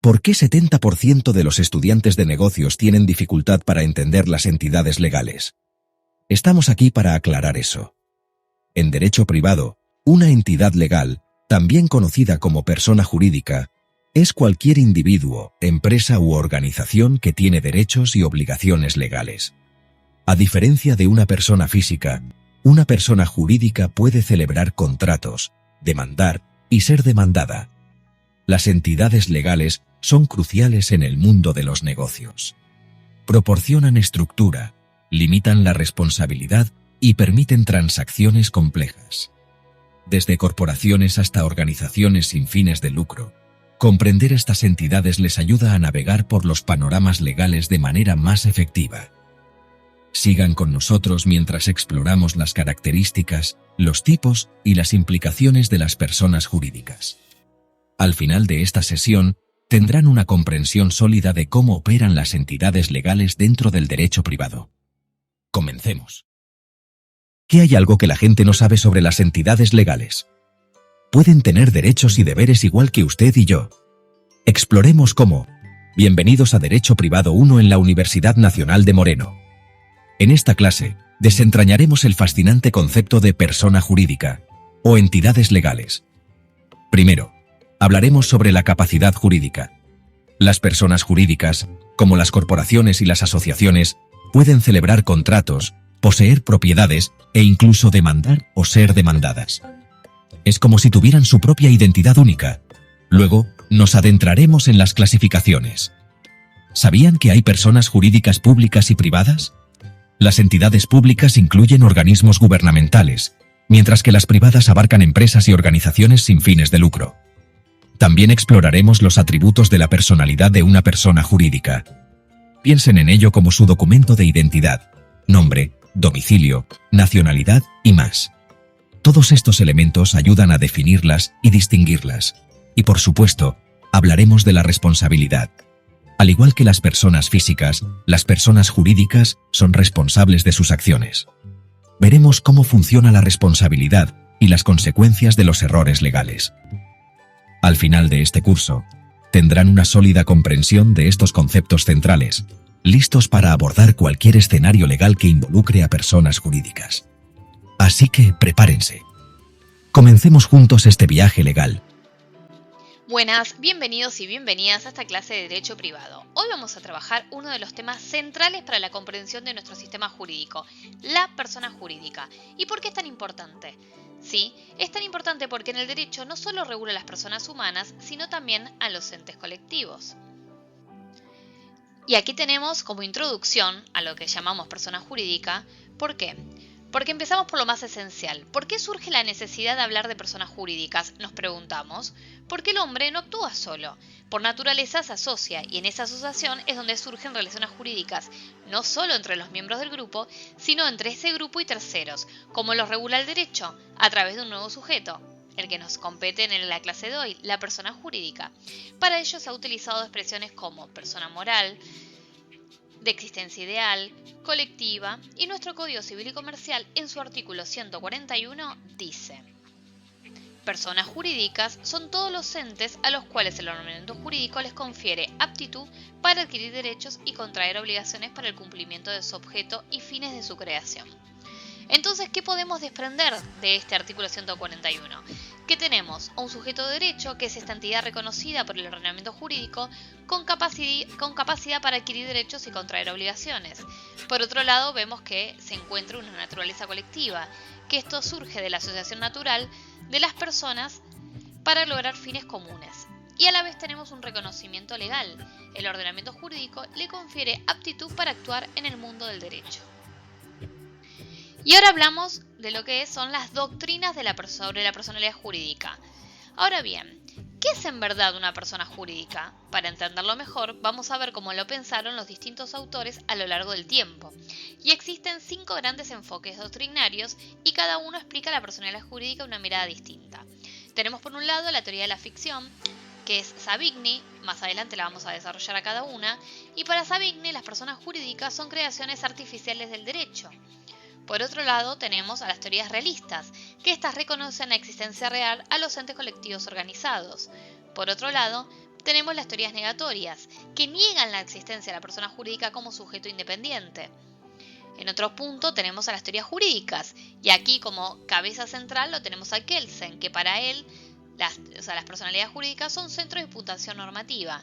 ¿Por qué 70% de los estudiantes de negocios tienen dificultad para entender las entidades legales? Estamos aquí para aclarar eso. En derecho privado, una entidad legal, también conocida como persona jurídica, es cualquier individuo, empresa u organización que tiene derechos y obligaciones legales. A diferencia de una persona física, una persona jurídica puede celebrar contratos, demandar y ser demandada. Las entidades legales son cruciales en el mundo de los negocios. Proporcionan estructura, limitan la responsabilidad y permiten transacciones complejas. Desde corporaciones hasta organizaciones sin fines de lucro, comprender estas entidades les ayuda a navegar por los panoramas legales de manera más efectiva. Sigan con nosotros mientras exploramos las características, los tipos y las implicaciones de las personas jurídicas. Al final de esta sesión, tendrán una comprensión sólida de cómo operan las entidades legales dentro del derecho privado. Comencemos. ¿Qué hay algo que la gente no sabe sobre las entidades legales? Pueden tener derechos y deberes igual que usted y yo. Exploremos cómo. Bienvenidos a Derecho Privado 1 en la Universidad Nacional de Moreno. En esta clase, desentrañaremos el fascinante concepto de persona jurídica, o entidades legales. Primero, hablaremos sobre la capacidad jurídica. Las personas jurídicas, como las corporaciones y las asociaciones, pueden celebrar contratos, poseer propiedades e incluso demandar o ser demandadas. Es como si tuvieran su propia identidad única. Luego, nos adentraremos en las clasificaciones. ¿Sabían que hay personas jurídicas públicas y privadas? Las entidades públicas incluyen organismos gubernamentales, mientras que las privadas abarcan empresas y organizaciones sin fines de lucro. También exploraremos los atributos de la personalidad de una persona jurídica. Piensen en ello como su documento de identidad, nombre, domicilio, nacionalidad y más. Todos estos elementos ayudan a definirlas y distinguirlas. Y por supuesto, hablaremos de la responsabilidad. Al igual que las personas físicas, las personas jurídicas son responsables de sus acciones. Veremos cómo funciona la responsabilidad y las consecuencias de los errores legales. Al final de este curso, tendrán una sólida comprensión de estos conceptos centrales, listos para abordar cualquier escenario legal que involucre a personas jurídicas. Así que prepárense. Comencemos juntos este viaje legal. Buenas, bienvenidos y bienvenidas a esta clase de Derecho Privado. Hoy vamos a trabajar uno de los temas centrales para la comprensión de nuestro sistema jurídico, la persona jurídica. ¿Y por qué es tan importante? Sí, es tan importante porque en el derecho no solo regula a las personas humanas, sino también a los entes colectivos. Y aquí tenemos como introducción a lo que llamamos persona jurídica. ¿Por qué? Porque empezamos por lo más esencial. ¿Por qué surge la necesidad de hablar de personas jurídicas? Nos preguntamos. Porque el hombre no actúa solo. Por naturaleza se asocia y en esa asociación es donde surgen relaciones jurídicas, no solo entre los miembros del grupo, sino entre ese grupo y terceros, como lo regula el derecho, a través de un nuevo sujeto, el que nos compete en la clase de hoy, la persona jurídica. Para ello se ha utilizado expresiones como persona moral, de existencia ideal, colectiva, y nuestro Código Civil y Comercial en su artículo 141 dice: personas jurídicas son todos los entes a los cuales el ordenamiento jurídico les confiere aptitud para adquirir derechos y contraer obligaciones para el cumplimiento de su objeto y fines de su creación. Entonces, ¿qué podemos desprender de este artículo 141? Que tenemos a un sujeto de derecho, que es esta entidad reconocida por el ordenamiento jurídico, con capacidad para adquirir derechos y contraer obligaciones. Por otro lado, vemos que se encuentra una naturaleza colectiva, que esto surge de la asociación natural de las personas para lograr fines comunes. Y a la vez tenemos un reconocimiento legal. El ordenamiento jurídico le confiere aptitud para actuar en el mundo del derecho. Y ahora hablamos de lo que son las doctrinas sobre la personalidad jurídica. Ahora bien, ¿qué es en verdad una persona jurídica? Para entenderlo mejor, vamos a ver cómo lo pensaron los distintos autores a lo largo del tiempo. Y existen 5 grandes enfoques doctrinarios y cada uno explica la personalidad jurídica de una mirada distinta. Tenemos por un lado la teoría de la ficción, que es Savigny, más adelante la vamos a desarrollar a cada una, y para Savigny las personas jurídicas son creaciones artificiales del derecho. Por otro lado, tenemos a las teorías realistas, que estas reconocen la existencia real a los entes colectivos organizados. Por otro lado, tenemos las teorías negatorias, que niegan la existencia de la persona jurídica como sujeto independiente. En otro punto tenemos a las teorías jurídicas, y aquí como cabeza central lo tenemos a Kelsen, que para él las personalidades jurídicas son centros de imputación normativa.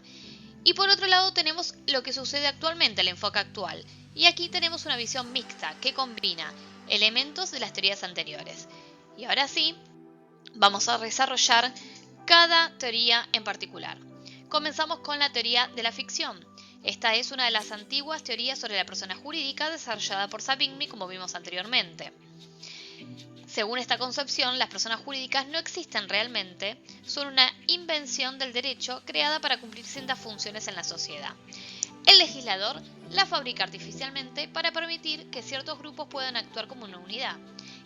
Y por otro lado tenemos lo que sucede actualmente, el enfoque actual, y aquí tenemos una visión mixta que combina elementos de las teorías anteriores. Y ahora sí, vamos a desarrollar cada teoría en particular. Comenzamos con la teoría de la ficción. Esta es una de las antiguas teorías sobre la persona jurídica desarrollada por Savigny, como vimos anteriormente. Según esta concepción, las personas jurídicas no existen realmente, son una invención del derecho creada para cumplir ciertas funciones en la sociedad. El legislador la fabrica artificialmente para permitir que ciertos grupos puedan actuar como una unidad,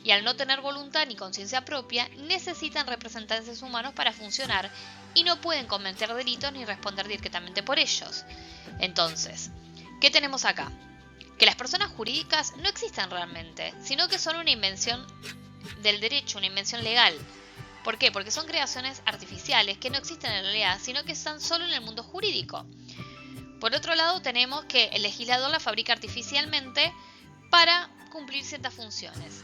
y al no tener voluntad ni conciencia propia, necesitan representantes humanos para funcionar y no pueden cometer delitos ni responder directamente por ellos. Entonces, ¿qué tenemos acá? Que las personas jurídicas no existen realmente, sino que son una invención del derecho, una invención legal. ¿Por qué? Porque son creaciones artificiales que no existen en realidad, sino que están solo en el mundo jurídico. Por otro lado, tenemos que el legislador la fabrica artificialmente para cumplir ciertas funciones.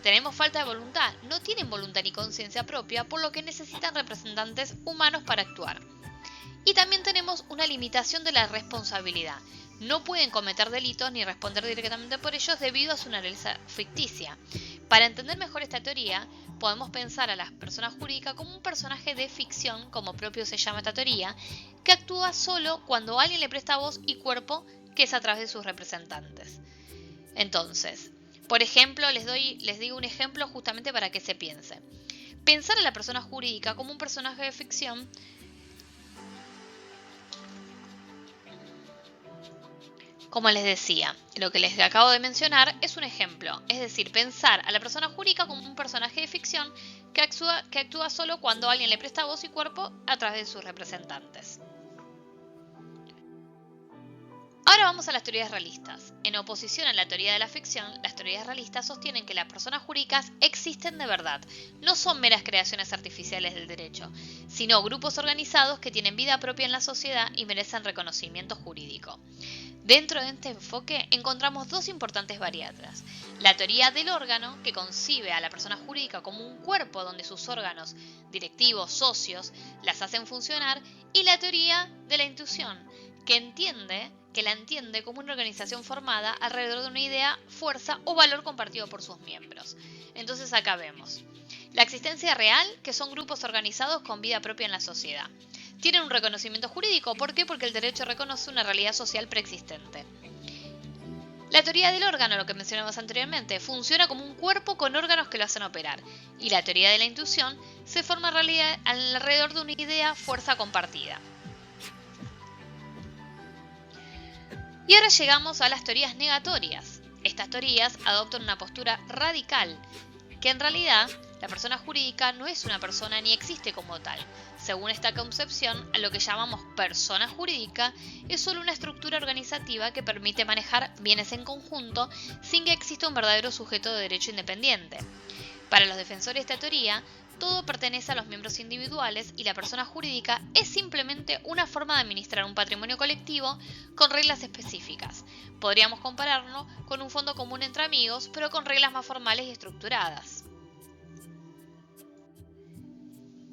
Tenemos falta de voluntad, no tienen voluntad ni conciencia propia, por lo que necesitan representantes humanos para actuar. Y también tenemos una limitación de la responsabilidad. No pueden cometer delitos ni responder directamente por ellos debido a su naturaleza ficticia. Para entender mejor esta teoría, podemos pensar a las personas jurídicas como un personaje de ficción, como propio se llama esta teoría, que actúa solo cuando alguien le presta voz y cuerpo, que es a través de sus representantes. Entonces, por ejemplo, les digo un ejemplo justamente para que se piense. Pensar a la persona jurídica como un personaje de ficción como les decía, lo que les acabo de mencionar es un ejemplo, es decir, pensar a la persona jurídica como un personaje de ficción que actúa solo cuando alguien le presta voz y cuerpo a través de sus representantes. Ahora vamos a las teorías realistas. En oposición a la teoría de la ficción, las teorías realistas sostienen que las personas jurídicas existen de verdad, no son meras creaciones artificiales del derecho, sino grupos organizados que tienen vida propia en la sociedad y merecen reconocimiento jurídico. Dentro de este enfoque encontramos dos importantes variantes. La teoría del órgano, que concibe a la persona jurídica como un cuerpo donde sus órganos directivos, socios, las hacen funcionar, y la teoría de la intuición, que la entiende como una organización formada alrededor de una idea, fuerza o valor compartido por sus miembros. Entonces acá vemos la existencia real, que son grupos organizados con vida propia en la sociedad. Tienen un reconocimiento jurídico, ¿por qué? Porque el derecho reconoce una realidad social preexistente. La teoría del órgano, lo que mencionamos anteriormente, funciona como un cuerpo con órganos que lo hacen operar. Y la teoría de la intuición se forma en realidad alrededor de una idea, fuerza compartida. Y ahora llegamos a las teorías negatorias. Estas teorías adoptan una postura radical, que en realidad la persona jurídica no es una persona ni existe como tal. Según esta concepción, a lo que llamamos persona jurídica es solo una estructura organizativa que permite manejar bienes en conjunto sin que exista un verdadero sujeto de derecho independiente. Para los defensores de esta teoría, todo pertenece a los miembros individuales y la persona jurídica es simplemente una forma de administrar un patrimonio colectivo con reglas específicas. Podríamos compararlo con un fondo común entre amigos, pero con reglas más formales y estructuradas.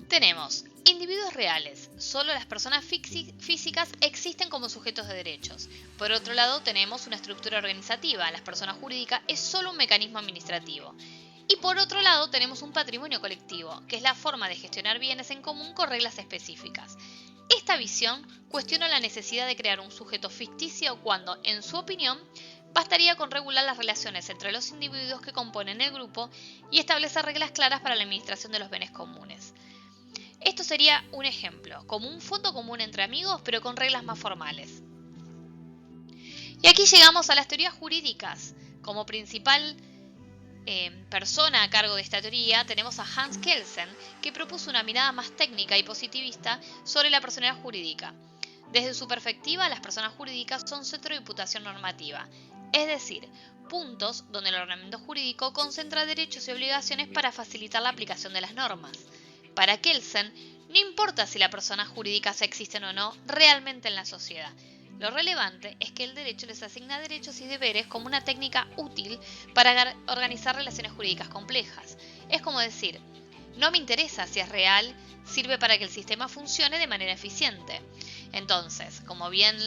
Tenemos individuos reales. Solo las personas físicas existen como sujetos de derechos. Por otro lado, tenemos una estructura organizativa. La persona jurídica es solo un mecanismo administrativo. Y por otro lado tenemos un patrimonio colectivo, que es la forma de gestionar bienes en común con reglas específicas. Esta visión cuestiona la necesidad de crear un sujeto ficticio cuando, en su opinión, bastaría con regular las relaciones entre los individuos que componen el grupo y establecer reglas claras para la administración de los bienes comunes. Esto sería un ejemplo, como un fondo común entre amigos, pero con reglas más formales. Y aquí llegamos a las teorías jurídicas. Como principal persona a cargo de esta teoría tenemos a Hans Kelsen, que propuso una mirada más técnica y positivista sobre la personalidad jurídica. Desde su perspectiva, las personas jurídicas son centro de imputación normativa, es decir, puntos donde el ordenamiento jurídico concentra derechos y obligaciones para facilitar la aplicación de las normas. Para Kelsen, No importa si las personas jurídicas existen o no realmente en la sociedad. Lo relevante es que el derecho les asigna derechos y deberes como una técnica útil para organizar relaciones jurídicas complejas. Es como decir, no me interesa si es real, sirve para que el sistema funcione de manera eficiente. Entonces, como bien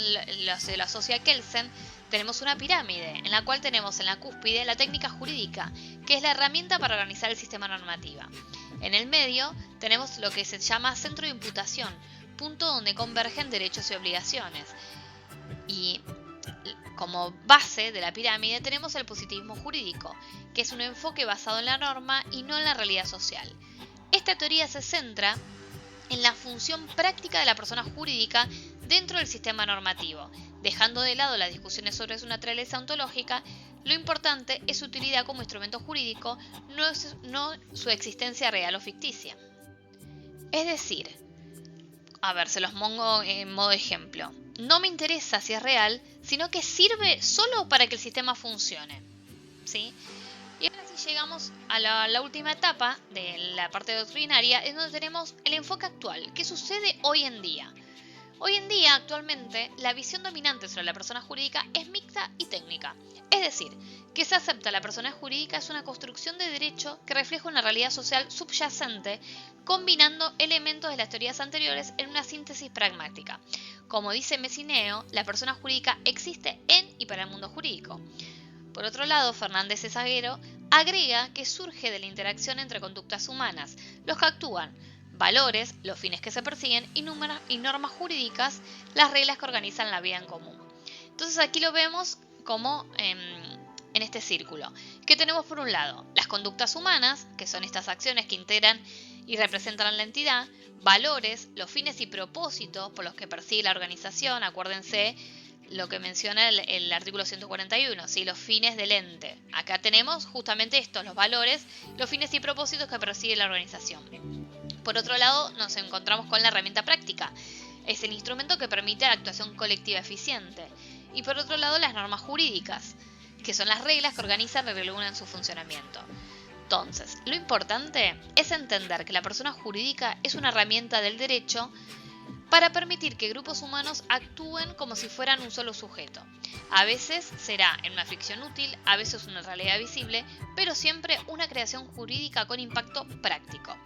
lo asocia Kelsen, tenemos una pirámide en la cual tenemos en la cúspide la técnica jurídica, que es la herramienta para organizar el sistema normativo. En el medio tenemos lo que se llama centro de imputación, punto donde convergen derechos y obligaciones. Y como base de la pirámide tenemos el positivismo jurídico, que es un enfoque basado en la norma y no en la realidad social. Esta teoría se centra en la función práctica de la persona jurídica dentro del sistema normativo, dejando de lado las discusiones sobre su naturaleza ontológica. Lo importante es su utilidad como instrumento jurídico, no su existencia real o ficticia. Es decir, se los pongo en modo ejemplo. No me interesa si es real, sino que sirve solo para que el sistema funcione, ¿sí? Y ahora sí llegamos a la última etapa de la parte doctrinaria, en donde tenemos el enfoque actual. ¿Qué sucede hoy en día? Hoy en día, actualmente, la visión dominante sobre la persona jurídica es mixta y técnica. Es decir, que se acepta la persona jurídica es una construcción de derecho que refleja una realidad social subyacente, combinando elementos de las teorías anteriores en una síntesis pragmática. Como dice Messineo, la persona jurídica existe en y para el mundo jurídico. Por otro lado, Fernández Ezaguero agrega que surge de la interacción entre conductas humanas, los que actúan, valores, los fines que se persiguen y normas jurídicas, las reglas que organizan la vida en común. Entonces aquí lo vemos como en este círculo, que tenemos por un lado las conductas humanas, que son estas acciones que integran y representan a la entidad, valores, los fines y propósitos por los que persigue la organización, acuérdense lo que menciona el artículo 141, ¿sí? Los fines del ente. Acá tenemos justamente estos, los valores, los fines y propósitos que persigue la organización. Por otro lado, nos encontramos con la herramienta práctica. Es el instrumento que permite la actuación colectiva eficiente. Y por otro lado, las normas jurídicas, que son las reglas que organizan y regulan su funcionamiento. Entonces, lo importante es entender que la persona jurídica es una herramienta del derecho para permitir que grupos humanos actúen como si fueran un solo sujeto. A veces será en una ficción útil, a veces una realidad visible, pero siempre una creación jurídica con impacto práctico.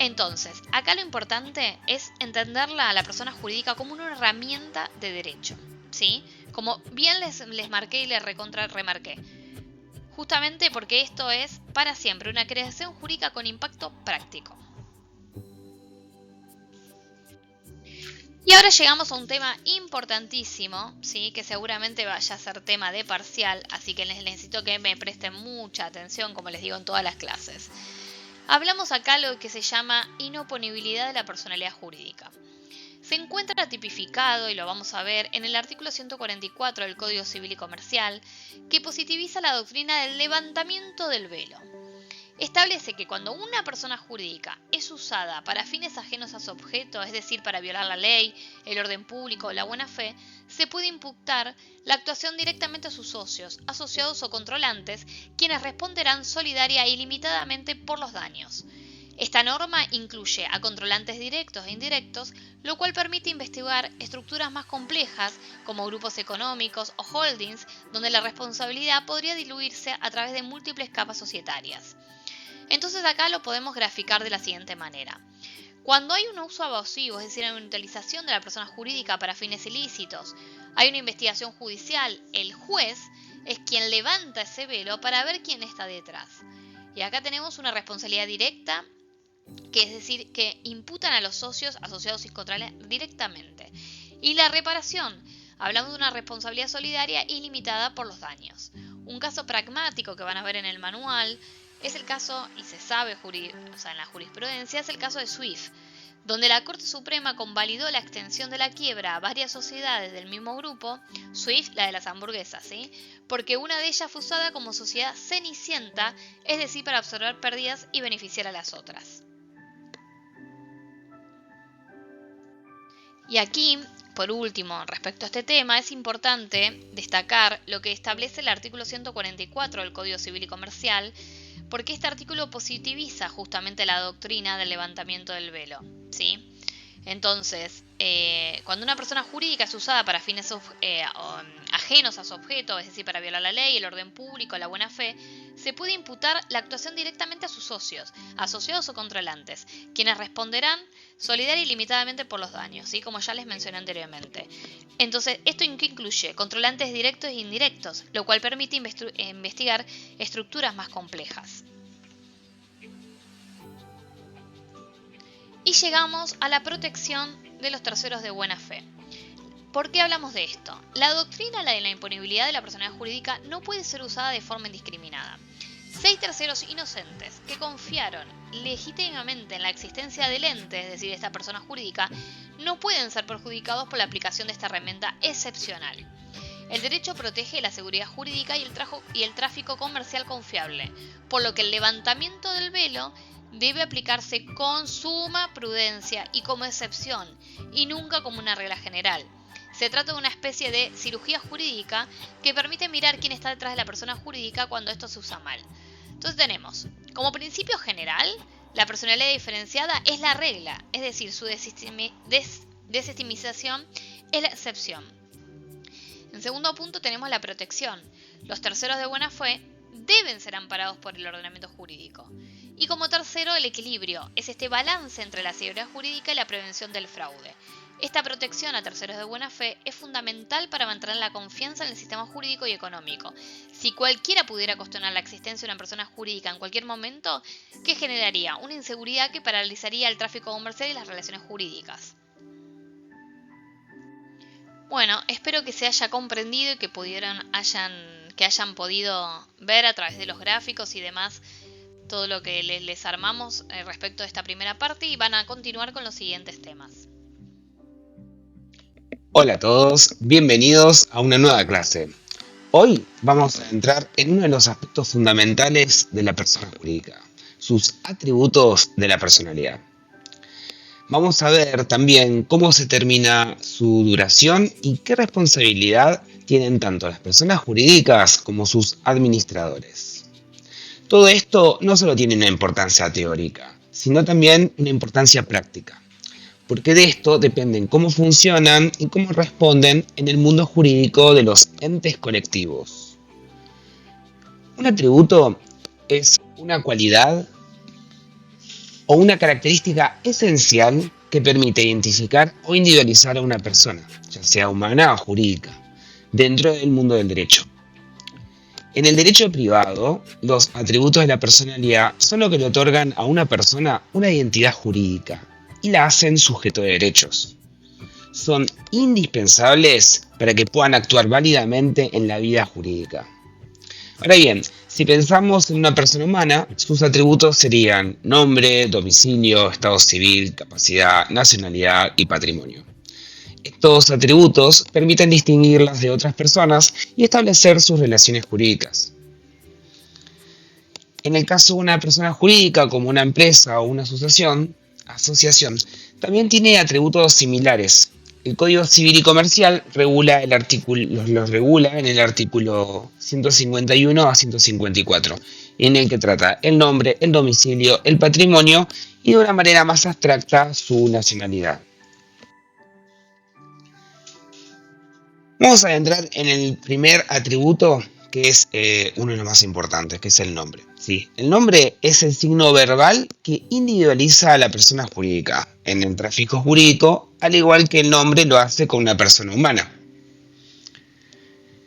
Entonces, acá lo importante es entenderla a la persona jurídica como una herramienta de derecho, ¿sí? Como bien les marqué y les remarqué. Justamente porque esto es, para siempre, una creación jurídica con impacto práctico. Y ahora llegamos a un tema importantísimo, ¿sí? Que seguramente vaya a ser tema de parcial, así que les necesito que me presten mucha atención, como les digo en todas las clases. Hablamos acá lo que se llama inoponibilidad de la personalidad jurídica. Se encuentra tipificado, y lo vamos a ver, en el artículo 144 del Código Civil y Comercial, que positiviza la doctrina del levantamiento del velo. Establece que cuando una persona jurídica es usada para fines ajenos a su objeto, es decir, para violar la ley, el orden público o la buena fe, se puede imputar la actuación directamente a sus socios, asociados o controlantes, quienes responderán solidaria e ilimitadamente por los daños. Esta norma incluye a controlantes directos e indirectos, lo cual permite investigar estructuras más complejas, como grupos económicos o holdings, donde la responsabilidad podría diluirse a través de múltiples capas societarias. Entonces acá lo podemos graficar de la siguiente manera. Cuando hay un uso abusivo, es decir, una utilización de la persona jurídica para fines ilícitos, hay una investigación judicial, el juez es quien levanta ese velo para ver quién está detrás. Y acá tenemos una responsabilidad directa, que es decir, que imputan a los socios, asociados y controlantes directamente. Y la reparación, hablamos de una responsabilidad solidaria ilimitada por los daños. Un caso pragmático que van a ver en el manual es el caso, y se sabe en la jurisprudencia, es el caso de Swift, donde la Corte Suprema convalidó la extensión de la quiebra a varias sociedades del mismo grupo, Swift, la de las hamburguesas, ¿sí? Porque una de ellas fue usada como sociedad cenicienta, es decir, para absorber pérdidas y beneficiar a las otras. Y aquí, por último, respecto a este tema, es importante destacar lo que establece el artículo 144 del Código Civil y Comercial, porque este artículo positiviza justamente la doctrina del levantamiento del velo, ¿sí? Entonces, cuando una persona jurídica es usada para fines ajenos a su objeto, es decir, para violar la ley, el orden público, la buena fe, se puede imputar la actuación directamente a sus socios, asociados o controlantes, quienes responderán solidaria y limitadamente por los daños, ¿sí? Como ya les mencioné anteriormente. Entonces, ¿esto incluye controlantes directos e indirectos, lo cual permite investigar estructuras más complejas? Y llegamos a la protección de los terceros de buena fe. ¿Por qué hablamos de esto? La doctrina de la imponibilidad de la personalidad jurídica no puede ser usada de forma indiscriminada. Si hay terceros inocentes que confiaron legítimamente en la existencia del ente, es decir, de esta persona jurídica, no pueden ser perjudicados por la aplicación de esta herramienta excepcional. El derecho protege la seguridad jurídica y el tráfico comercial confiable, por lo que el levantamiento del velo debe aplicarse con suma prudencia y como excepción, y nunca como una regla general. Se trata de una especie de cirugía jurídica que permite mirar quién está detrás de la persona jurídica cuando esto se usa mal. Entonces tenemos, como principio general, la personalidad diferenciada es la regla, es decir, su desestimización es la excepción. En segundo punto tenemos la protección. Los terceros de buena fe deben ser amparados por el ordenamiento jurídico. Y como tercero, el equilibrio, es este balance entre la seguridad jurídica y la prevención del fraude. Esta protección a terceros de buena fe es fundamental para mantener la confianza en el sistema jurídico y económico. Si cualquiera pudiera cuestionar la existencia de una persona jurídica en cualquier momento, ¿qué generaría? Una inseguridad que paralizaría el tráfico comercial y las relaciones jurídicas. Bueno, espero que se haya comprendido y que hayan podido ver a través de los gráficos y demás todo lo que les armamos respecto de esta primera parte, y van a continuar con los siguientes temas. Hola a todos, bienvenidos a una nueva clase. Hoy vamos a entrar en uno de los aspectos fundamentales de la persona jurídica, sus atributos de la personalidad. Vamos a ver también cómo se determina su duración y qué responsabilidad tienen tanto las personas jurídicas como sus administradores. Todo esto no solo tiene una importancia teórica, sino también una importancia práctica, porque de esto dependen cómo funcionan y cómo responden en el mundo jurídico de los entes colectivos. Un atributo es una cualidad o una característica esencial que permite identificar o individualizar a una persona, ya sea humana o jurídica, dentro del mundo del derecho. En el derecho privado, los atributos de la personalidad son lo que le otorgan a una persona una identidad jurídica y la hacen sujeto de derechos. Son indispensables para que puedan actuar válidamente en la vida jurídica. Ahora bien, si pensamos en una persona humana, sus atributos serían nombre, domicilio, estado civil, capacidad, nacionalidad y patrimonio. Estos atributos permiten distinguirlas de otras personas y establecer sus relaciones jurídicas. En el caso de una persona jurídica como una empresa o una asociación, también tiene atributos similares. El Código Civil y Comercial los regula en el artículo 151 a 154, en el que trata el nombre, el domicilio, el patrimonio y de una manera más abstracta su nacionalidad. Vamos a entrar en el primer atributo, que es uno de los más importantes, que es el nombre. ¿Sí? El nombre es el signo verbal que individualiza a la persona jurídica en el tráfico jurídico, al igual que el nombre lo hace con una persona humana.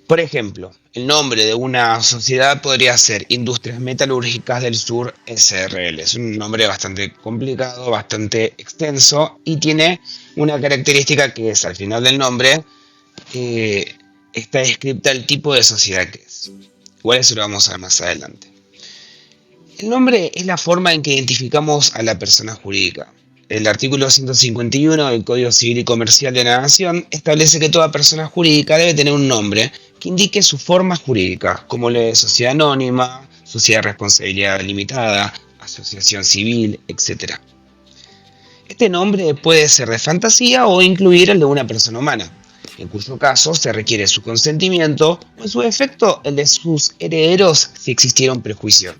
Por ejemplo, el nombre de una sociedad podría ser Industrias Metalúrgicas del Sur SRL. Es un nombre bastante complicado, bastante extenso y tiene una característica que es al final del nombre está descrita el tipo de sociedad que es. Igual eso lo vamos a ver más adelante. El nombre es la forma en que identificamos a la persona jurídica. El artículo 151 del Código Civil y Comercial de la Nación establece que toda persona jurídica debe tener un nombre que indique su forma jurídica, como la de sociedad anónima, sociedad de responsabilidad limitada, asociación civil, etc. Este nombre puede ser de fantasía o incluir el de una persona humana, en cuyo caso se requiere su consentimiento o en su defecto el de sus herederos si existiera un prejuicio.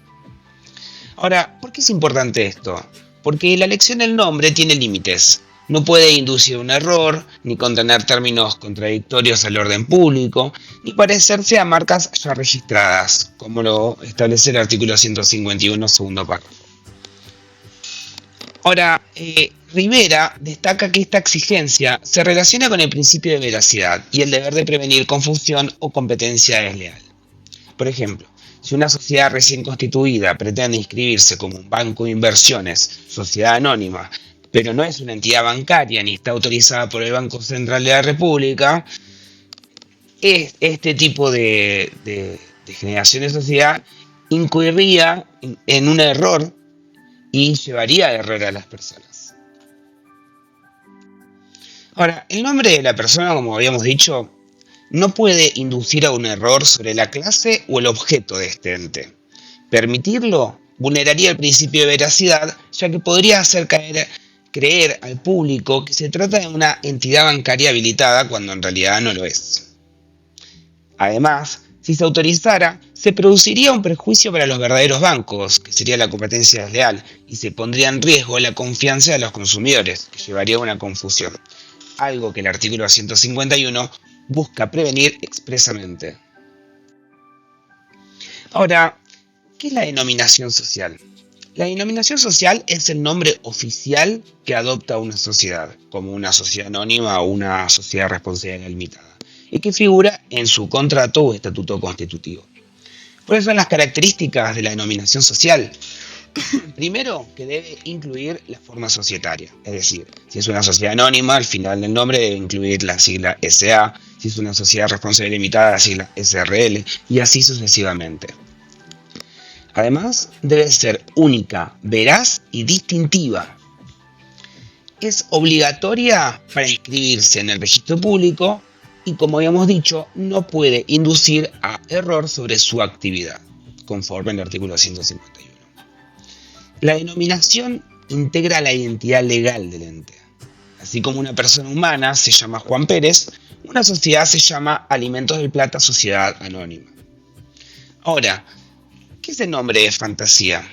Ahora, ¿por qué es importante esto? Porque la elección del nombre tiene límites. No puede inducir un error, ni contener términos contradictorios al orden público, ni parecerse a marcas ya registradas, como lo establece el artículo 151, segundo párrafo. Ahora, Rivera destaca que esta exigencia se relaciona con el principio de veracidad y el deber de prevenir confusión o competencia desleal. Por ejemplo, si una sociedad recién constituida pretende inscribirse como un banco de inversiones, sociedad anónima, pero no es una entidad bancaria ni está autorizada por el Banco Central de la República, este tipo de generación de sociedad incurriría en un error y llevaría a error a las personas. Ahora, el nombre de la persona, como habíamos dicho, no puede inducir a un error sobre la clase o el objeto de este ente. Permitirlo vulneraría el principio de veracidad, ya que podría hacer creer al público que se trata de una entidad bancaria habilitada cuando en realidad no lo es. Además, si se autorizara, se produciría un perjuicio para los verdaderos bancos, que sería la competencia desleal, y se pondría en riesgo la confianza de los consumidores, que llevaría a una confusión, algo que el artículo 151 busca prevenir expresamente. Ahora, ¿qué es la denominación social? La denominación social es el nombre oficial que adopta una sociedad, como una sociedad anónima o una sociedad responsabilidad limitada, y que figura en su contrato o estatuto constitutivo. ¿Cuáles son las características de la denominación social? Primero, que debe incluir la forma societaria, es decir, si es una sociedad anónima, al final del nombre debe incluir la sigla SA, si es una sociedad responsable limitada, la sigla SRL, y así sucesivamente. Además, debe ser única, veraz y distintiva. Es obligatoria para inscribirse en el registro público y, como habíamos dicho, no puede inducir a error sobre su actividad, conforme al artículo 151. La denominación integra la identidad legal del ente. Así como una persona humana se llama Juan Pérez, una sociedad se llama Alimentos del Plata Sociedad Anónima. Ahora, ¿qué es el nombre de fantasía?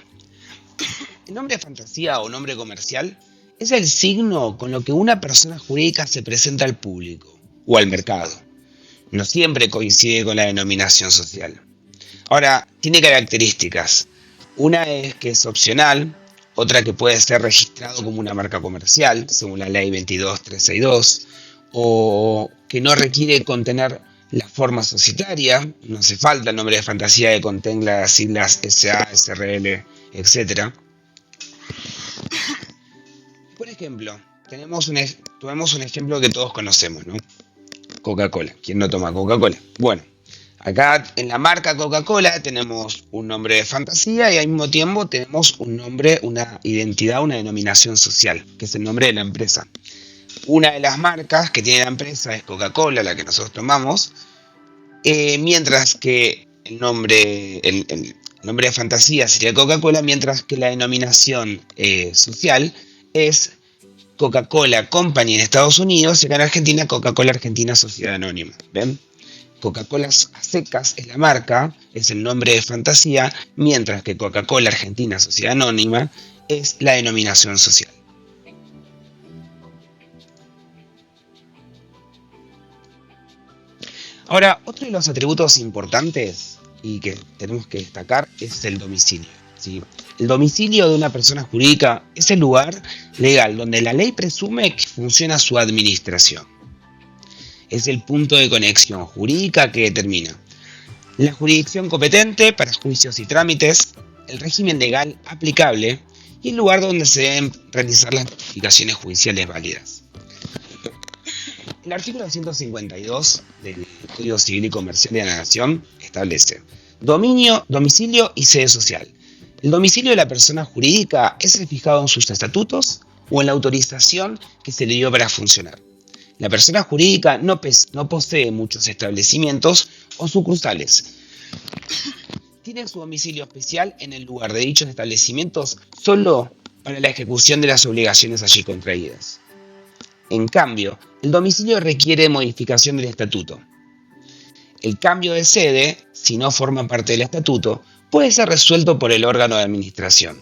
El nombre de fantasía o nombre comercial es el signo con lo que una persona jurídica se presenta al público o al mercado. No siempre coincide con la denominación social. Ahora, tiene características. Una es que es opcional, otra que puede ser registrado como una marca comercial, según la ley 22362, o que no requiere contener la forma societaria, no hace falta el nombre de fantasía que contenga las siglas SA, SRL, etc. Por ejemplo, tomemos un ejemplo que todos conocemos, ¿no? Coca-Cola. ¿Quién no toma Coca-Cola? Bueno, acá en la marca Coca-Cola tenemos un nombre de fantasía y al mismo tiempo tenemos un nombre, una identidad, una denominación social, que es el nombre de la empresa. Una de las marcas que tiene la empresa es Coca-Cola, la que nosotros tomamos, mientras que el nombre de fantasía sería Coca-Cola, mientras que la denominación social es Coca-Cola Company en Estados Unidos y acá en Argentina Coca-Cola Argentina Sociedad Anónima. ¿Ven? Coca-Cola a secas es la marca, es el nombre de fantasía, mientras que Coca-Cola Argentina Sociedad Anónima es la denominación social. Ahora, otro de los atributos importantes y que tenemos que destacar es el domicilio, ¿sí? El domicilio de una persona jurídica es el lugar legal donde la ley presume que funciona su administración. Es el punto de conexión jurídica que determina la jurisdicción competente para juicios y trámites, el régimen legal aplicable y el lugar donde se deben realizar las notificaciones judiciales válidas. El artículo 152 del Código Civil y Comercial de la Nación establece domicilio y sede social. El domicilio de la persona jurídica es el fijado en sus estatutos o en la autorización que se le dio para funcionar. La persona jurídica no posee muchos establecimientos o sucursales. Tiene su domicilio especial en el lugar de dichos establecimientos solo para la ejecución de las obligaciones allí contraídas. En cambio, el domicilio requiere modificación del estatuto. El cambio de sede, si no forma parte del estatuto, puede ser resuelto por el órgano de administración.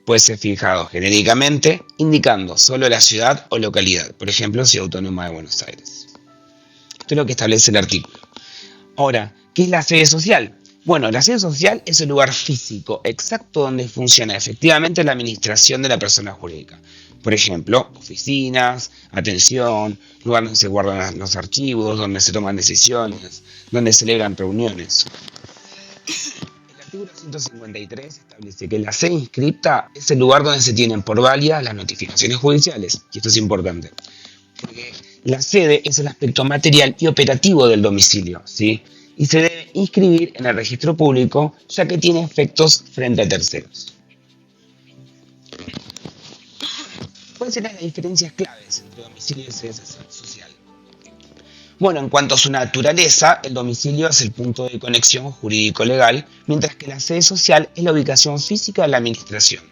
Puede ser fijado genéricamente, indicando solo la ciudad o localidad, por ejemplo, Ciudad Autónoma de Buenos Aires. Esto es lo que establece el artículo. Ahora, ¿qué es la sede social? Bueno, la sede social es el lugar físico exacto donde funciona efectivamente la administración de la persona jurídica. Por ejemplo, oficinas, atención, lugar donde se guardan los archivos, donde se toman decisiones, donde se celebran reuniones. El artículo 153 establece que la sede inscripta es el lugar donde se tienen por válidas las notificaciones judiciales. Y esto es importante, porque la sede es el aspecto material y operativo del domicilio, ¿sí? Y se debe inscribir en el registro público, ya que tiene efectos frente a terceros. ¿Cuáles serán las diferencias claves entre domicilio y sede social? Bueno, en cuanto a su naturaleza, el domicilio es el punto de conexión jurídico-legal, mientras que la sede social es la ubicación física de la administración.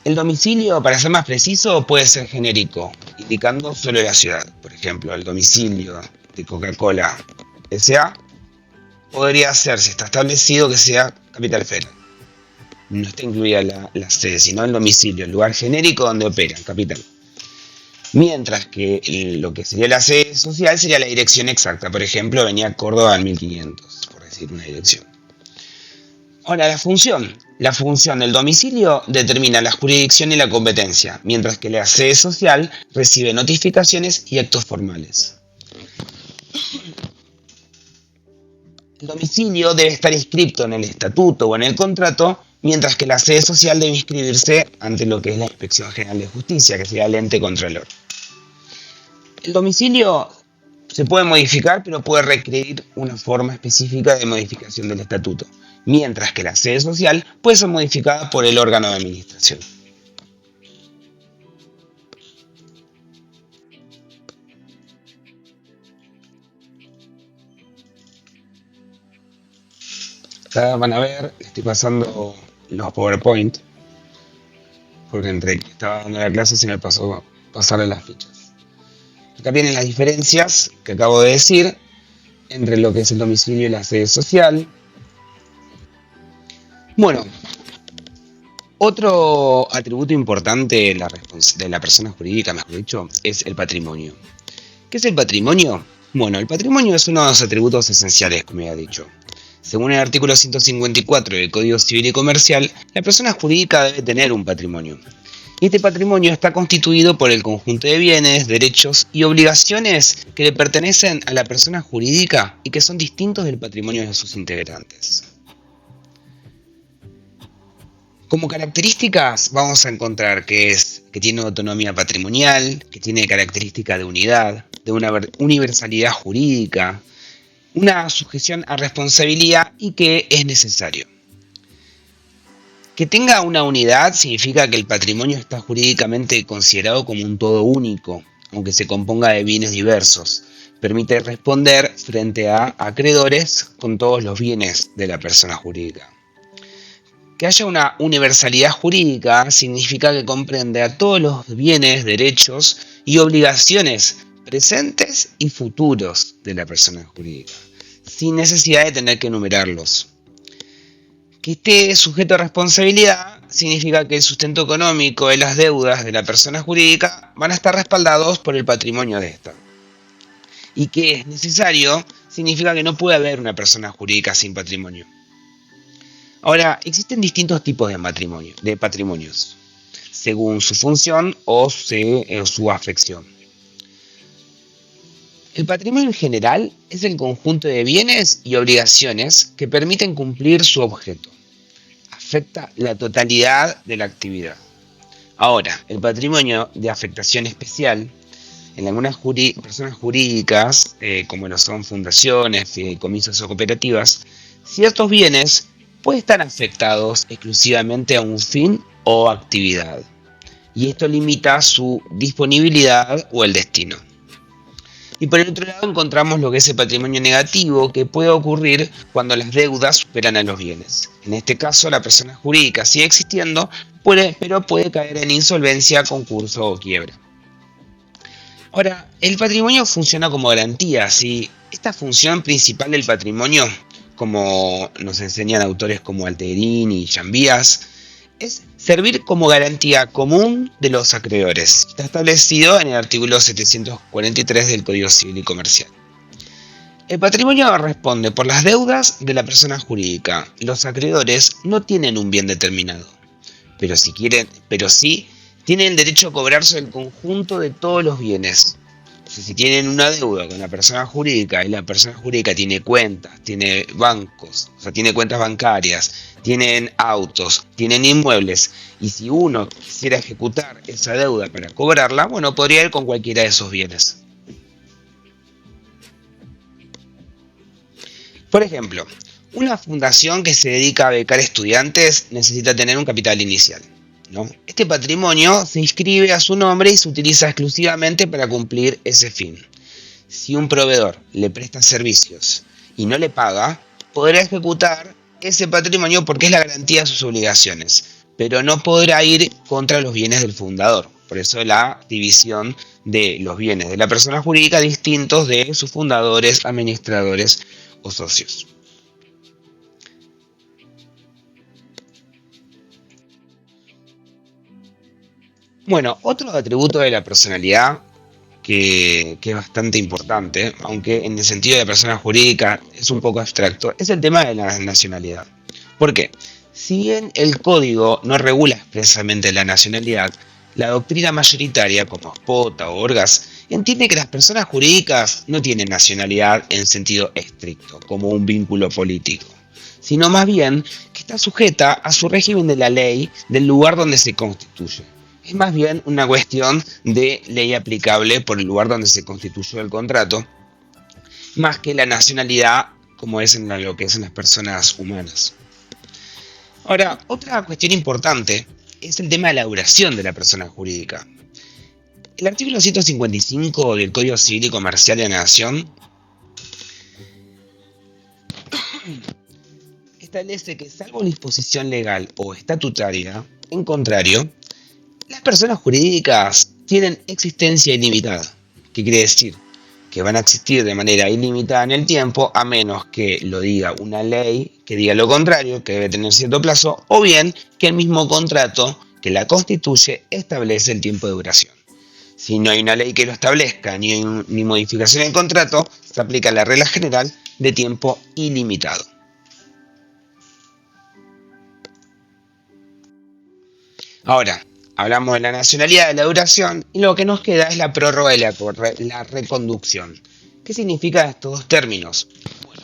El domicilio, para ser más preciso, puede ser genérico, indicando solo la ciudad. Por ejemplo, el domicilio de Coca-Cola S.A. podría ser, si está establecido, que sea Capital Federal. No está incluida la sede, sino el domicilio, el lugar genérico donde opera, Capital. Mientras que lo que sería la sede social sería la dirección exacta. Por ejemplo, Avenida Córdoba al 1500, por decir una dirección. Ahora, la función. La función del domicilio determina la jurisdicción y la competencia, mientras que la sede social recibe notificaciones y actos formales. El domicilio debe estar inscrito en el estatuto o en el contrato, mientras que la sede social debe inscribirse ante lo que es la Inspección General de Justicia, que sería el ente contralor. El domicilio se puede modificar, pero puede requerir una forma específica de modificación del estatuto, mientras que la sede social puede ser modificada por el órgano de administración. Acá van a ver, estoy pasando los PowerPoint, porque entre que estaba dando la clase se me pasó pasarle las fichas. Acá vienen las diferencias que acabo de decir entre lo que es el domicilio y la sede social. Bueno, otro atributo importante de la persona jurídica, mejor dicho, es el patrimonio. ¿Qué es el patrimonio? Bueno, el patrimonio es uno de los atributos esenciales, como ya he dicho. Según el artículo 154 del Código Civil y Comercial, la persona jurídica debe tener un patrimonio. Y este patrimonio está constituido por el conjunto de bienes, derechos y obligaciones que le pertenecen a la persona jurídica y que son distintos del patrimonio de sus integrantes. Como características vamos a encontrar que tiene autonomía patrimonial, que tiene características de unidad, de una universalidad jurídica, una sujeción a responsabilidad y que es necesario. Que tenga una unidad significa que el patrimonio está jurídicamente considerado como un todo único, aunque se componga de bienes diversos. Permite responder frente a acreedores con todos los bienes de la persona jurídica. Que haya una universalidad jurídica significa que comprende a todos los bienes, derechos y obligaciones presentes y futuros de la persona jurídica, sin necesidad de tener que enumerarlos. Que esté sujeto a responsabilidad significa que el sustento económico de las deudas de la persona jurídica van a estar respaldados por el patrimonio de esta. Y que es necesario significa que no puede haber una persona jurídica sin patrimonio. Ahora, existen distintos tipos de patrimonios, según su función o su afección. El patrimonio en general es el conjunto de bienes y obligaciones que permiten cumplir su objeto. Afecta la totalidad de la actividad. Ahora, el patrimonio de afectación especial, en algunas personas jurídicas, como lo son fundaciones, fideicomisos o cooperativas, ciertos bienes pueden estar afectados exclusivamente a un fin o actividad, y esto limita su disponibilidad o el destino. Y por el otro lado encontramos lo que es el patrimonio negativo, que puede ocurrir cuando las deudas superan a los bienes. En este caso, la persona jurídica sigue existiendo, pero puede caer en insolvencia, concurso o quiebra. Ahora, el patrimonio funciona como garantía, ¿sí? Esta función principal del patrimonio como nos enseñan autores como Altegrín y Jambías, es servir como garantía común de los acreedores. Está establecido en el artículo 743 del Código Civil y Comercial. El patrimonio responde por las deudas de la persona jurídica. Los acreedores no tienen un bien determinado, pero sí tienen el derecho a cobrarse el conjunto de todos los bienes. O sea, si tienen una deuda con la persona jurídica y la persona jurídica tiene cuentas, tiene bancos, o sea, tiene cuentas bancarias, tienen autos, tienen inmuebles, y si uno quisiera ejecutar esa deuda para cobrarla, bueno, podría ir con cualquiera de esos bienes. Por ejemplo, una fundación que se dedica a becar estudiantes necesita tener un capital inicial, ¿no? Este patrimonio se inscribe a su nombre y se utiliza exclusivamente para cumplir ese fin. Si un proveedor le presta servicios y no le paga, podrá ejecutar ese patrimonio porque es la garantía de sus obligaciones, pero no podrá ir contra los bienes del fundador. Por eso la división de los bienes de la persona jurídica distintos de sus fundadores, administradores o socios. Bueno, otro atributo de la personalidad que es bastante importante, aunque en el sentido de la persona jurídica es un poco abstracto, es el tema de la nacionalidad. ¿Por qué? Si bien el código no regula expresamente la nacionalidad, la doctrina mayoritaria, como Spota o Orgaz, entiende que las personas jurídicas no tienen nacionalidad en sentido estricto, como un vínculo político, sino más bien que está sujeta a su régimen de la ley del lugar donde se constituye. Es más bien una cuestión de ley aplicable por el lugar donde se constituyó el contrato, más que la nacionalidad como es en lo que es en las personas humanas. Ahora, otra cuestión importante es el tema de la duración de la persona jurídica. El artículo 155 del Código Civil y Comercial de la Nación establece que, salvo disposición legal o estatutaria, en contrario, las personas jurídicas tienen existencia ilimitada. ¿Qué quiere decir? Que van a existir de manera ilimitada en el tiempo, a menos que lo diga una ley que diga lo contrario, que debe tener cierto plazo, o bien que el mismo contrato que la constituye establece el tiempo de duración. Si no hay una ley que lo establezca, ni modificación del contrato, se aplica la regla general de tiempo ilimitado. Ahora, hablamos de la nacionalidad, de la duración, y lo que nos queda es la prórroga y la reconducción. ¿Qué significa estos dos términos? Bueno,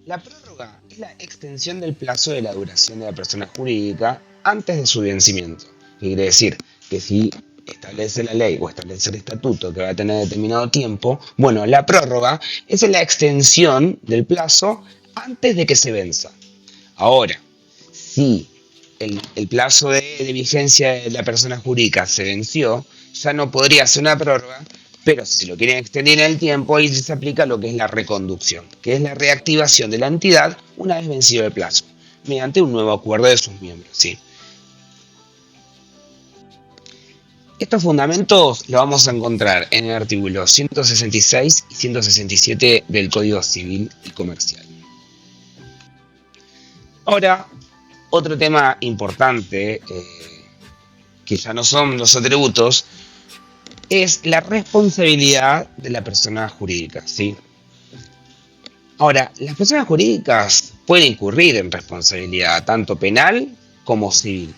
la prórroga es la extensión del plazo de la duración de la persona jurídica antes de su vencimiento. ¿Qué quiere decir? Que si establece la ley o establece el estatuto que va a tener determinado tiempo, bueno, la prórroga es la extensión del plazo antes de que se venza. Ahora, si el plazo de vigencia de la persona jurídica se venció, ya no podría ser una prórroga, pero si se lo quieren extender en el tiempo, ahí se aplica lo que es la reconducción, que es la reactivación de la entidad una vez vencido el plazo, mediante un nuevo acuerdo de sus miembros, ¿sí? Estos fundamentos los vamos a encontrar en el artículo 166 y 167 del Código Civil y Comercial. Ahora, otro tema importante, que ya no son los atributos, es la responsabilidad de la persona jurídica, ¿sí? Ahora, las personas jurídicas pueden incurrir en responsabilidad tanto penal como civil.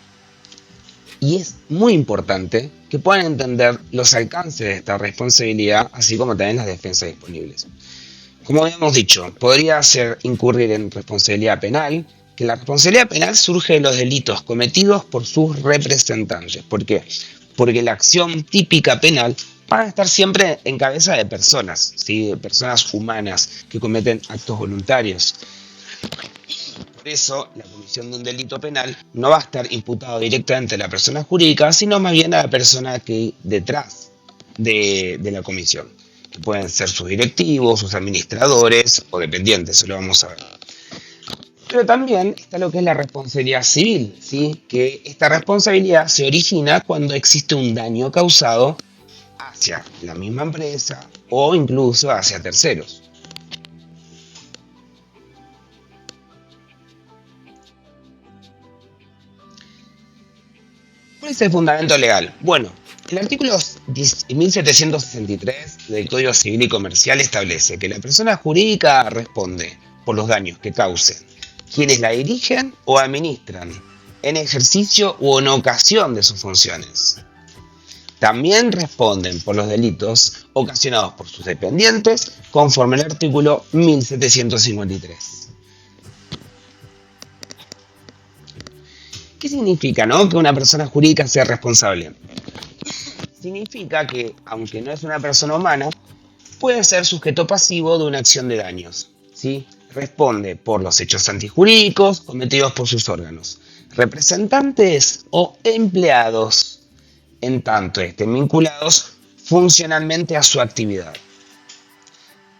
Y es muy importante que puedan entender los alcances de esta responsabilidad, así como también las defensas disponibles. Como habíamos dicho, podría ser incurrir en responsabilidad penal, que la responsabilidad penal surge de los delitos cometidos por sus representantes. ¿Por qué? Porque la acción típica penal va a estar siempre en cabeza de personas, ¿sí? De personas humanas que cometen actos voluntarios. Por eso, la comisión de un delito penal no va a estar imputado directamente a la persona jurídica, sino más bien a la persona que detrás de la comisión, que pueden ser sus directivos, sus administradores o dependientes, eso lo vamos a ver. Pero también está lo que es la responsabilidad civil, ¿sí? Que esta responsabilidad se origina cuando existe un daño causado hacia la misma empresa o incluso hacia terceros. es el fundamento legal? Bueno, el artículo 1763 del Código Civil y Comercial establece que la persona jurídica responde por los daños que causen quienes la dirigen o administran en ejercicio o en ocasión de sus funciones. También responden por los delitos ocasionados por sus dependientes conforme al artículo 1753. ¿Qué significa, que una persona jurídica sea responsable? Significa que, aunque no es una persona humana, puede ser sujeto pasivo de una acción de daños, ¿sí? Responde por los hechos antijurídicos cometidos por sus órganos, representantes o empleados, en tanto estén vinculados funcionalmente a su actividad.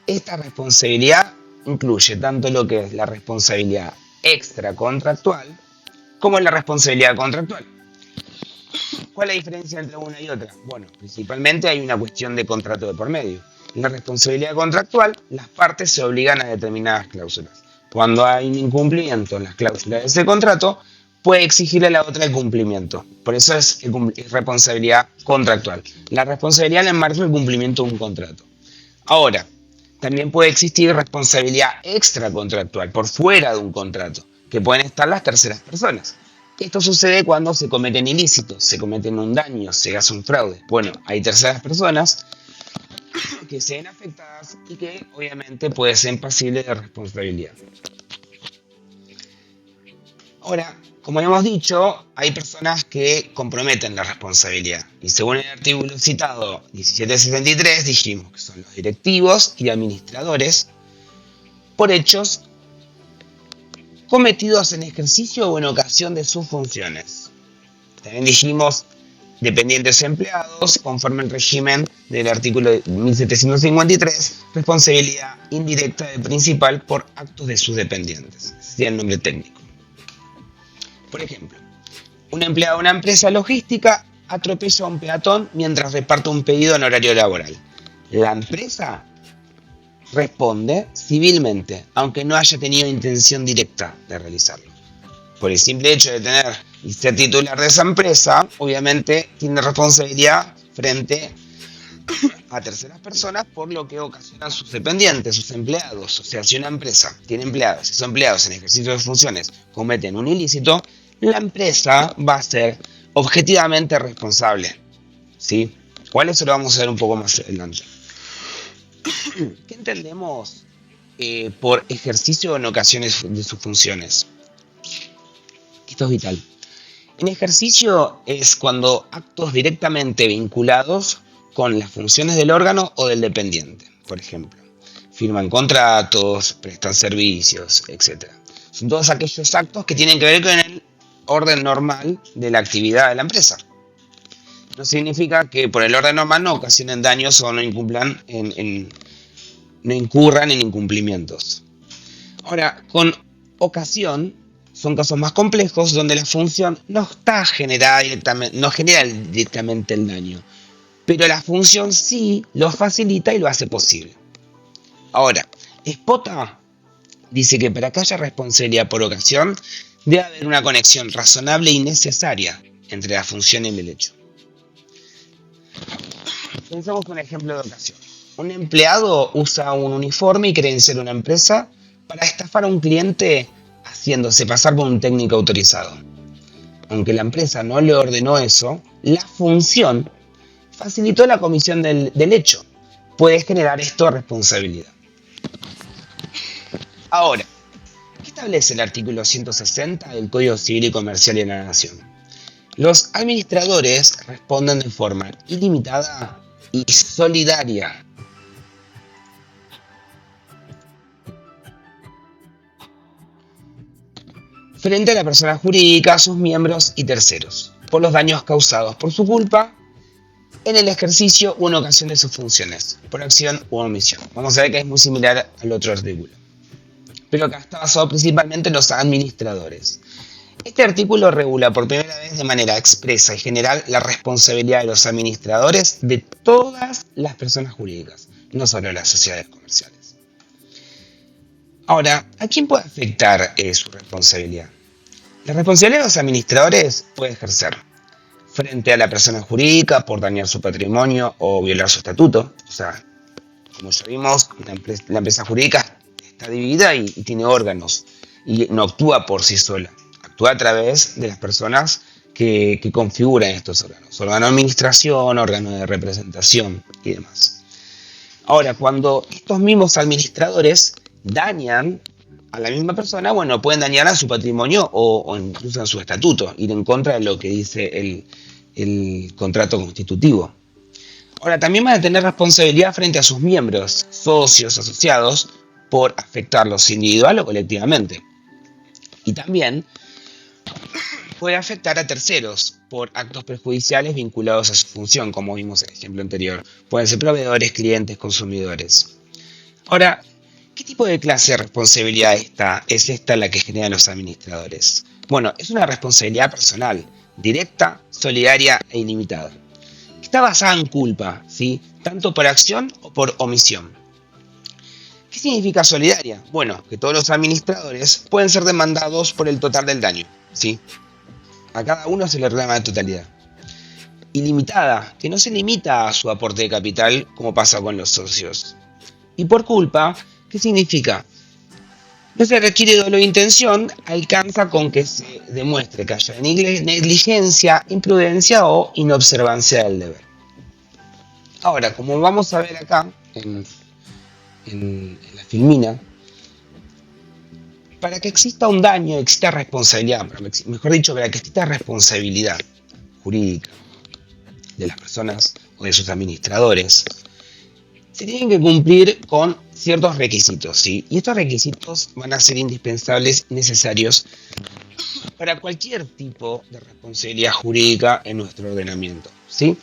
Esta responsabilidad incluye tanto lo que es la responsabilidad extracontractual como la responsabilidad contractual. ¿Cuál es la diferencia entre una y otra? Bueno, principalmente hay una cuestión de contrato de por medio. En la responsabilidad contractual, las partes se obligan a determinadas cláusulas. Cuando hay un incumplimiento en las cláusulas de ese contrato, puede exigirle a la otra el cumplimiento. Por eso es responsabilidad contractual. La responsabilidad en el marco del cumplimiento de un contrato. Ahora, también puede existir responsabilidad extracontractual, por fuera de un contrato, que pueden estar las terceras personas. Esto sucede cuando se cometen ilícitos, se cometen un daño, se hace un fraude. Bueno, hay terceras personas que se ven afectadas y que obviamente pueden ser pasibles de responsabilidad. Ahora, como hemos dicho, hay personas que comprometen la responsabilidad. Y según el artículo citado 1763, dijimos que son los directivos y administradores por hechos cometidos en ejercicio o en ocasión de sus funciones. También dijimos dependientes empleados, conforme al régimen del artículo 1753, responsabilidad indirecta del principal por actos de sus dependientes. Ese sería el nombre técnico. Por ejemplo, un empleado de una empresa logística atropella a un peatón mientras reparte un pedido en horario laboral. La empresa responde civilmente, aunque no haya tenido intención directa de realizarlo. Por el simple hecho de tener y ser titular de esa empresa, obviamente tiene responsabilidad frente a terceras personas por lo que ocasionan sus dependientes, sus empleados. O sea, si una empresa tiene empleados, si son empleados en ejercicio de funciones cometen un ilícito, la empresa va a ser objetivamente responsable, ¿sí? ¿Cuál? Eso lo vamos a ver un poco más adelante. ¿Qué entendemos por ejercicio en ocasiones de sus funciones? Esto es vital. En ejercicio es cuando actos directamente vinculados con las funciones del órgano o del dependiente. Por ejemplo, firman contratos, prestan servicios, etc. Son todos aquellos actos que tienen que ver con el orden normal de la actividad de la empresa. No significa que por el orden normal no ocasionen daños o no incurran en incumplimientos. Ahora, con ocasión son casos más complejos donde la función no genera directamente el daño, pero la función sí lo facilita y lo hace posible. Ahora, Spota dice que para que haya responsabilidad por ocasión debe haber una conexión razonable y necesaria entre la función y el hecho. Pensamos un ejemplo de ocasión. Un empleado usa un uniforme y credencial de una empresa para estafar a un cliente haciéndose pasar por un técnico autorizado. Aunque la empresa no le ordenó eso, la función facilitó la comisión del hecho. Puede generar esto responsabilidad. Ahora, ¿qué establece el artículo 160 del Código Civil y Comercial de la Nación? Los administradores responden de forma ilimitada y solidaria frente a la persona jurídica, sus miembros y terceros, por los daños causados por su culpa en el ejercicio o en ocasión de sus funciones, por acción u omisión. Vamos a ver que es muy similar al otro artículo, pero acá está basado principalmente en los administradores. Este artículo regula por primera vez de manera expresa y general la responsabilidad de los administradores de todas las personas jurídicas, no solo las sociedades comerciales. Ahora, ¿a quién puede afectar su responsabilidad? La responsabilidad de los administradores puede ejercer frente a la persona jurídica por dañar su patrimonio o violar su estatuto. O sea, como ya vimos, la empresa jurídica está dividida y tiene órganos y no actúa por sí sola, actúa a través de las personas que configuran estos órganos, órgano de administración, órgano de representación y demás. Ahora, cuando estos mismos administradores dañan a la misma persona, bueno, pueden dañar a su patrimonio o incluso a su estatuto, ir en contra de lo que dice el contrato constitutivo. Ahora, también van a tener responsabilidad frente a sus miembros, socios, asociados, por afectarlos individual o colectivamente. Y también puede afectar a terceros por actos perjudiciales vinculados a su función, como vimos en el ejemplo anterior. Pueden ser proveedores, clientes, consumidores. Ahora, ¿qué tipo de clase de responsabilidad es esta la que generan los administradores? Bueno, es una responsabilidad personal, directa, solidaria e ilimitada. Está basada en culpa, ¿sí? Tanto por acción o por omisión. ¿Qué significa solidaria? Bueno, que todos los administradores pueden ser demandados por el total del daño, ¿sí? A cada uno se le reclama la totalidad. Ilimitada, que no se limita a su aporte de capital como pasa con los socios. Y por culpa, ¿qué significa? No se requiere dolo de intención, alcanza con que se demuestre que haya negligencia, imprudencia o inobservancia del deber. Ahora, como vamos a ver acá en la filmina, para que exista un daño, exista responsabilidad, mejor dicho, para que exista responsabilidad jurídica de las personas o de sus administradores, se tienen que cumplir con ciertos requisitos, ¿sí? Y estos requisitos van a ser indispensables y necesarios para cualquier tipo de responsabilidad jurídica en nuestro ordenamiento, ¿sí?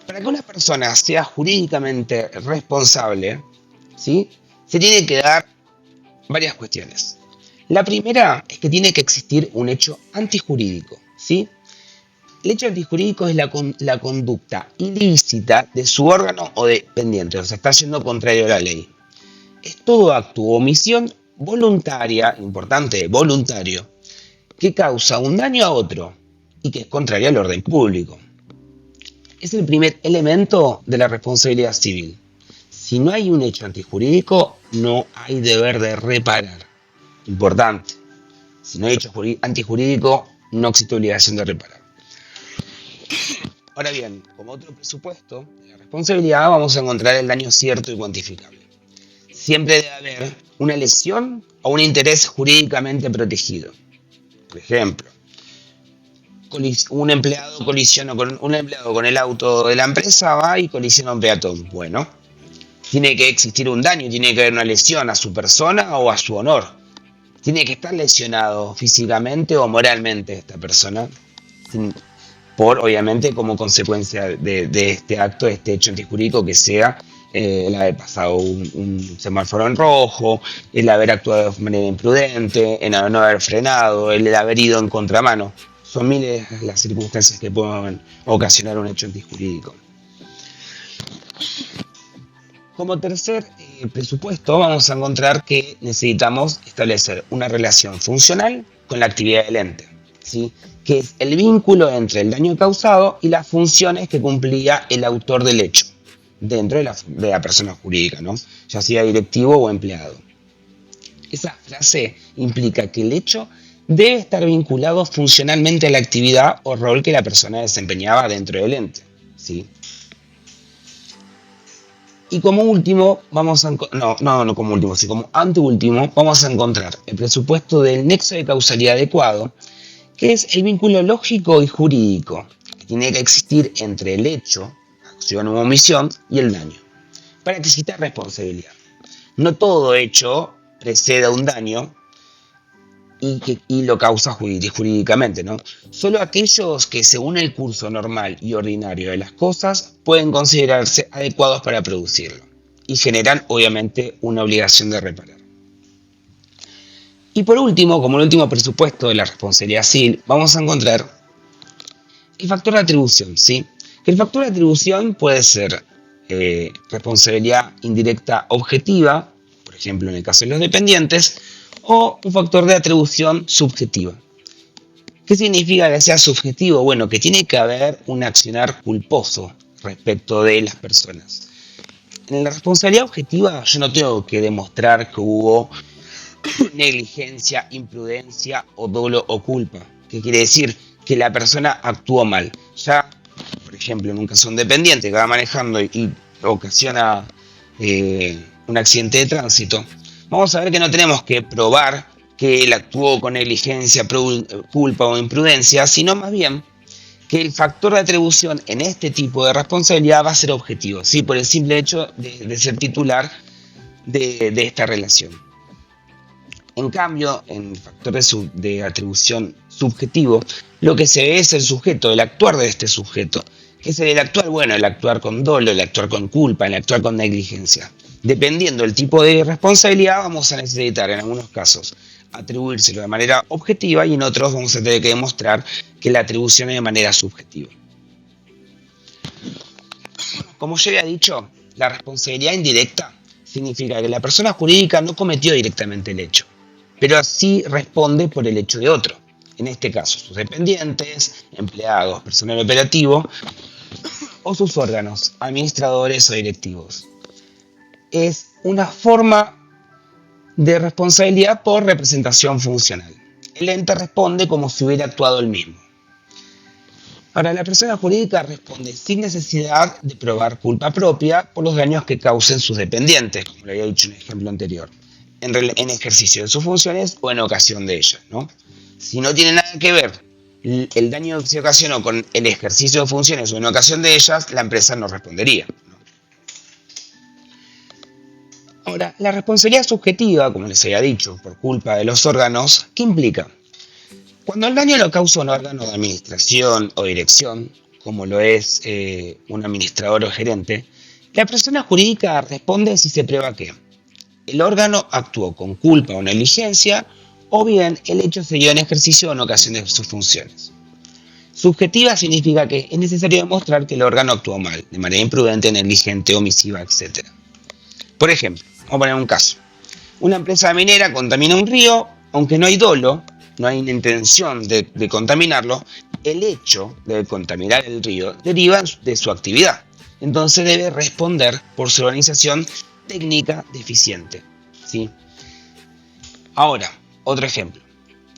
Para que una persona sea jurídicamente responsable, ¿sí? Se tiene que dar varias cuestiones. La primera es que tiene que existir un hecho antijurídico, ¿sí? El hecho antijurídico es la conducta ilícita de su órgano o dependiente, o sea, está yendo contrario a la ley. Es todo acto o omisión voluntaria, importante, voluntario, que causa un daño a otro y que es contrario al orden público. Es el primer elemento de la responsabilidad civil. Si no hay un hecho antijurídico, no hay deber de reparar. Importante. Si no hay hecho antijurídico, no existe obligación de reparar. Ahora bien, como otro presupuesto de la responsabilidad, vamos a encontrar el daño cierto y cuantificable. Siempre debe haber una lesión o un interés jurídicamente protegido. Por ejemplo, un empleado con el auto de la empresa, va y colisiona a un peatón. Bueno, tiene que existir un daño, tiene que haber una lesión a su persona o a su honor. Tiene que estar lesionado físicamente o moralmente esta persona, obviamente como consecuencia de este acto, de este hecho antijurídico, que sea el haber pasado un semáforo en rojo, el haber actuado de manera imprudente, el no haber frenado, el haber ido en contramano. Son miles las circunstancias que pueden ocasionar un hecho antijurídico. Como tercer presupuesto, vamos a encontrar que necesitamos establecer una relación funcional con la actividad del ente, ¿sí? Que es el vínculo entre el daño causado y las funciones que cumplía el autor del hecho dentro de la persona jurídica, ¿no? Ya sea directivo o empleado. Esa frase implica que el hecho debe estar vinculado funcionalmente a la actividad o rol que la persona desempeñaba dentro del ente, ¿sí? Y como último, como anteúltimo, vamos a encontrar el presupuesto del nexo de causalidad adecuado, que es el vínculo lógico y jurídico que tiene que existir entre el hecho, acción o omisión, y el daño, para que exista responsabilidad. No todo hecho precede a un daño y lo causa jurídicamente, ¿no? Solo aquellos que, según el curso normal y ordinario de las cosas, pueden considerarse adecuados para producirlo y generan, obviamente, una obligación de reparar. Y por último, como el último presupuesto de la responsabilidad civil, vamos a encontrar el factor de atribución, ¿sí? Que el factor de atribución puede ser responsabilidad indirecta objetiva, por ejemplo en el caso de los dependientes, o un factor de atribución subjetiva. ¿Qué significa que sea subjetivo? Bueno, que tiene que haber un accionar culposo respecto de las personas. En la responsabilidad objetiva yo no tengo que demostrar que hubo negligencia, imprudencia o dolo o culpa. ¿Qué quiere decir? Que la persona actuó mal. Ya, por ejemplo, en un caso independiente que va manejando y ocasiona un accidente de tránsito, vamos a ver que no tenemos que probar que él actuó con negligencia, culpa o imprudencia, sino más bien que el factor de atribución en este tipo de responsabilidad va a ser objetivo, ¿sí? Por el simple hecho de ser titular de esta relación. En cambio, en el factor de atribución subjetivo, lo que se ve es el sujeto, el actuar de este sujeto. ¿Qué es el actuar? Bueno, el actuar con dolo, el actuar con culpa, el actuar con negligencia. Dependiendo del tipo de responsabilidad, vamos a necesitar en algunos casos atribuírselo de manera objetiva y en otros vamos a tener que demostrar que la atribución es de manera subjetiva. Como ya había dicho, la responsabilidad indirecta significa que la persona jurídica no cometió directamente el hecho, pero sí responde por el hecho de otro. En este caso, sus dependientes, empleados, personal operativo o sus órganos, administradores o directivos. Es una forma de responsabilidad por representación funcional. El ente responde como si hubiera actuado él mismo. Ahora, la persona jurídica responde sin necesidad de probar culpa propia por los daños que causen sus dependientes, como le había dicho en el ejemplo anterior, en ejercicio de sus funciones o en ocasión de ellas, ¿no? Si no tiene nada que ver el daño que se ocasionó con el ejercicio de funciones o en ocasión de ellas, la empresa no respondería. Ahora, la responsabilidad subjetiva, como les había dicho, por culpa de los órganos, ¿qué implica? Cuando el daño lo causa un órgano de administración o dirección, como lo es un administrador o gerente, la persona jurídica responde si se prueba que el órgano actuó con culpa o negligencia, o bien el hecho se dio en ejercicio o en ocasión de sus funciones. Subjetiva significa que es necesario demostrar que el órgano actuó mal, de manera imprudente, negligente, omisiva, etc. Por ejemplo, vamos a poner un caso. Una empresa minera contamina un río, aunque no hay dolo, no hay intención de contaminarlo, el hecho de contaminar el río deriva de su actividad. Entonces debe responder por su organización técnica deficiente, ¿sí? Ahora, otro ejemplo.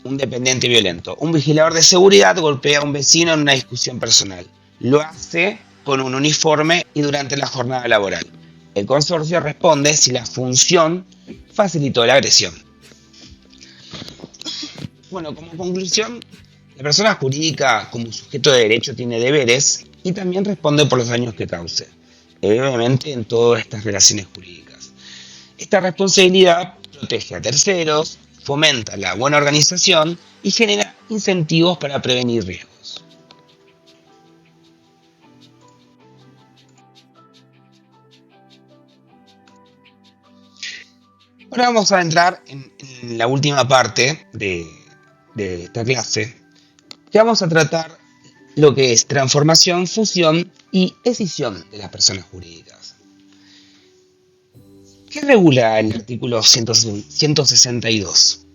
Un dependiente violento. Un vigilador de seguridad golpea a un vecino en una discusión personal. Lo hace con un uniforme y durante la jornada laboral. El consorcio responde si la función facilitó la agresión. Bueno, como conclusión, la persona jurídica como sujeto de derecho tiene deberes y también responde por los daños que cause, obviamente en todas estas relaciones jurídicas. Esta responsabilidad protege a terceros, fomenta la buena organización y genera incentivos para prevenir riesgos. Ahora vamos a entrar en la última parte de esta clase, que vamos a tratar lo que es transformación, fusión y escisión de las personas jurídicas. ¿Qué regula el artículo 162?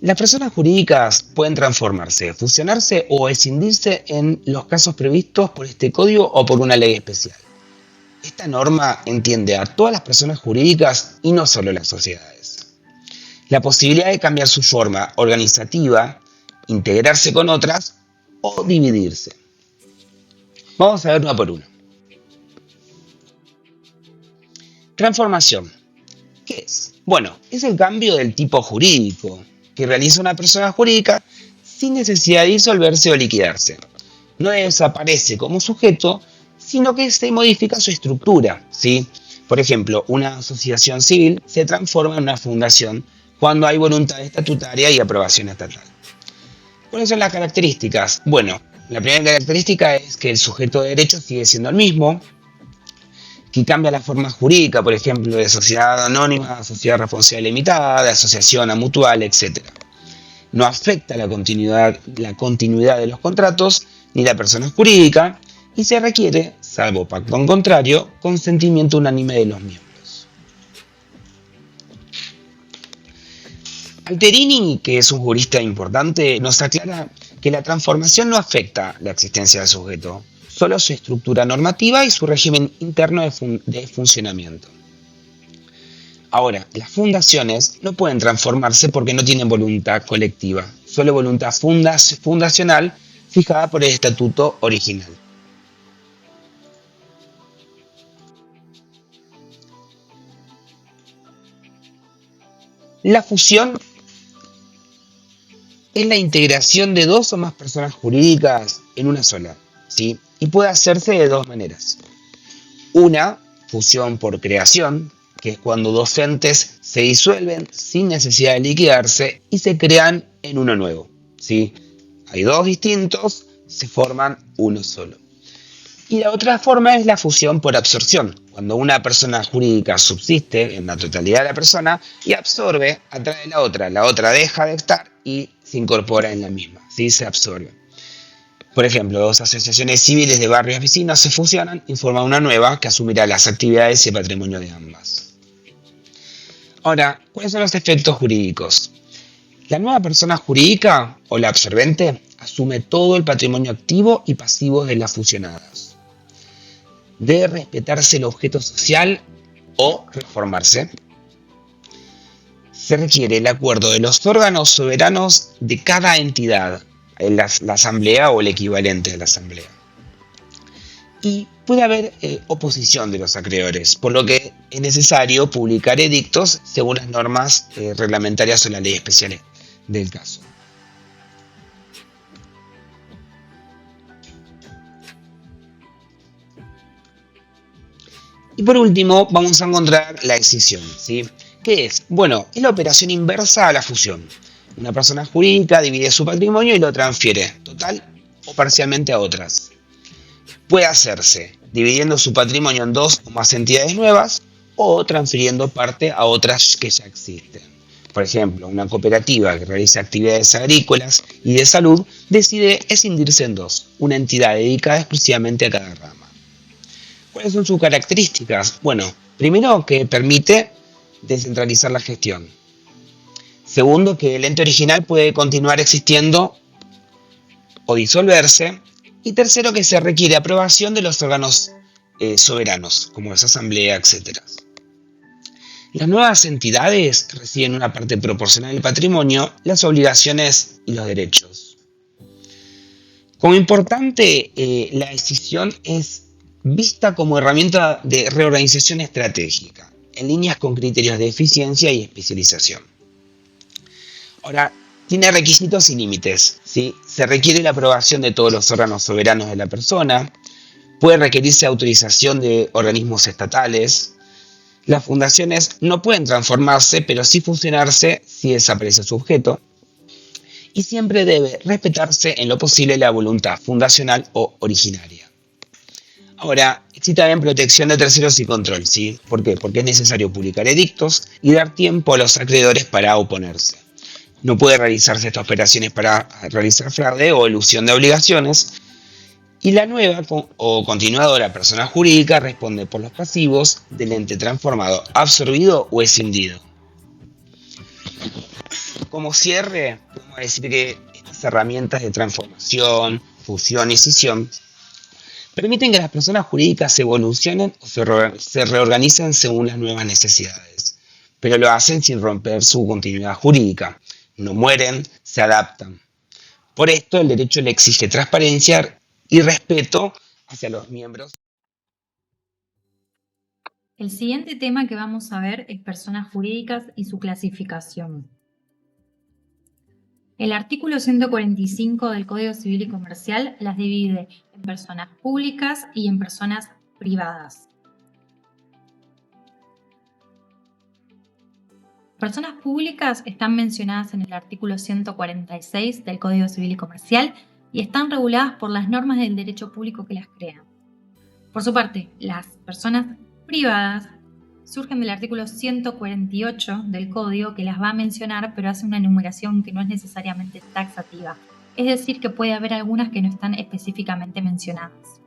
Las personas jurídicas pueden transformarse, fusionarse o escindirse en los casos previstos por este código o por una ley especial. Esta norma entiende a todas las personas jurídicas y no solo las sociedades. La posibilidad de cambiar su forma organizativa, integrarse con otras o dividirse. Vamos a ver uno por uno. Transformación. ¿Qué es? Bueno, es el cambio del tipo jurídico que realiza una persona jurídica sin necesidad de disolverse o liquidarse. No desaparece como sujeto, sino que se modifica su estructura, ¿sí? Por ejemplo, una asociación civil se transforma en una fundación cuando hay voluntad estatutaria y aprobación estatal. ¿Cuáles son las características? Bueno, la primera característica es que el sujeto de derecho sigue siendo el mismo, que cambia la forma jurídica, por ejemplo, de sociedad anónima a sociedad responsable limitada, de asociación a mutual, etc. No afecta la continuidad de los contratos ni la persona jurídica y se requiere, salvo pacto en contrario, consentimiento unánime de los miembros. Alterini, que es un jurista importante, nos aclara que la transformación no afecta la existencia del sujeto, solo su estructura normativa y su régimen interno de funcionamiento. Ahora, las fundaciones no pueden transformarse porque no tienen voluntad colectiva, solo voluntad fundacional fijada por el estatuto original. La fusión es la integración de dos o más personas jurídicas en una sola, ¿sí? Y puede hacerse de dos maneras. Una, fusión por creación, que es cuando dos entes se disuelven sin necesidad de liquidarse y se crean en uno nuevo, ¿sí? Hay dos distintos, se forman uno solo. Y la otra forma es la fusión por absorción, cuando una persona jurídica subsiste en la totalidad de la persona y absorbe a través de la otra deja de estar y se incorpora en la misma, ¿sí? Se absorbe. Por ejemplo, dos asociaciones civiles de barrios vecinos se fusionan y forman una nueva que asumirá las actividades y el patrimonio de ambas. Ahora, ¿cuáles son los efectos jurídicos? La nueva persona jurídica o la absorbente asume todo el patrimonio activo y pasivo de las fusionadas. Debe respetarse el objeto social o reformarse. Se requiere el acuerdo de los órganos soberanos de cada entidad, la asamblea o el equivalente de la asamblea. Y puede haber oposición de los acreedores, por lo que es necesario publicar edictos según las normas reglamentarias o las leyes especiales del caso. Y por último, vamos a encontrar la escisión, ¿sí? ¿Qué es? Bueno, es la operación inversa a la fusión. Una persona jurídica divide su patrimonio y lo transfiere, total o parcialmente, a otras. Puede hacerse dividiendo su patrimonio en dos o más entidades nuevas o transfiriendo parte a otras que ya existen. Por ejemplo, una cooperativa que realiza actividades agrícolas y de salud decide escindirse en dos, una entidad dedicada exclusivamente a cada rama. ¿Cuáles son sus características? Bueno, primero, que permite descentralizar la gestión. Segundo, que el ente original puede continuar existiendo o disolverse. Y tercero, que se requiere aprobación de los órganos soberanos, como es asamblea, etc. Las nuevas entidades reciben una parte proporcional del patrimonio, las obligaciones y los derechos. Como importante, la decisión es vista como herramienta de reorganización estratégica, en líneas con criterios de eficiencia y especialización. Ahora, tiene requisitos y límites, ¿sí? Se requiere la aprobación de todos los órganos soberanos de la persona, puede requerirse autorización de organismos estatales. Las fundaciones no pueden transformarse, pero sí fusionarse si desaparece su objeto. Y siempre debe respetarse en lo posible la voluntad fundacional o originaria. Ahora, existe también protección de terceros y control, ¿sí? ¿Por qué? Porque es necesario publicar edictos y dar tiempo a los acreedores para oponerse. No puede realizarse estas operaciones para realizar fraude o elusión de obligaciones. Y la nueva o continuadora persona jurídica responde por los pasivos del ente transformado, absorbido o escindido. Como cierre, podemos decir que estas herramientas de transformación, fusión y escisión permiten que las personas jurídicas evolucionen o se reorganicen según las nuevas necesidades, pero lo hacen sin romper su continuidad jurídica. No mueren, se adaptan. Por esto, el derecho le exige transparencia y respeto hacia los miembros. El siguiente tema que vamos a ver es personas jurídicas y su clasificación. El artículo 145 del Código Civil y Comercial las divide en personas públicas y en personas privadas. Personas públicas están mencionadas en el artículo 146 del Código Civil y Comercial y están reguladas por las normas del derecho público que las crean. Por su parte, las personas privadas surgen del artículo 148 del Código, que las va a mencionar, pero hace una enumeración que no es necesariamente taxativa. Es decir, que puede haber algunas que no están específicamente mencionadas.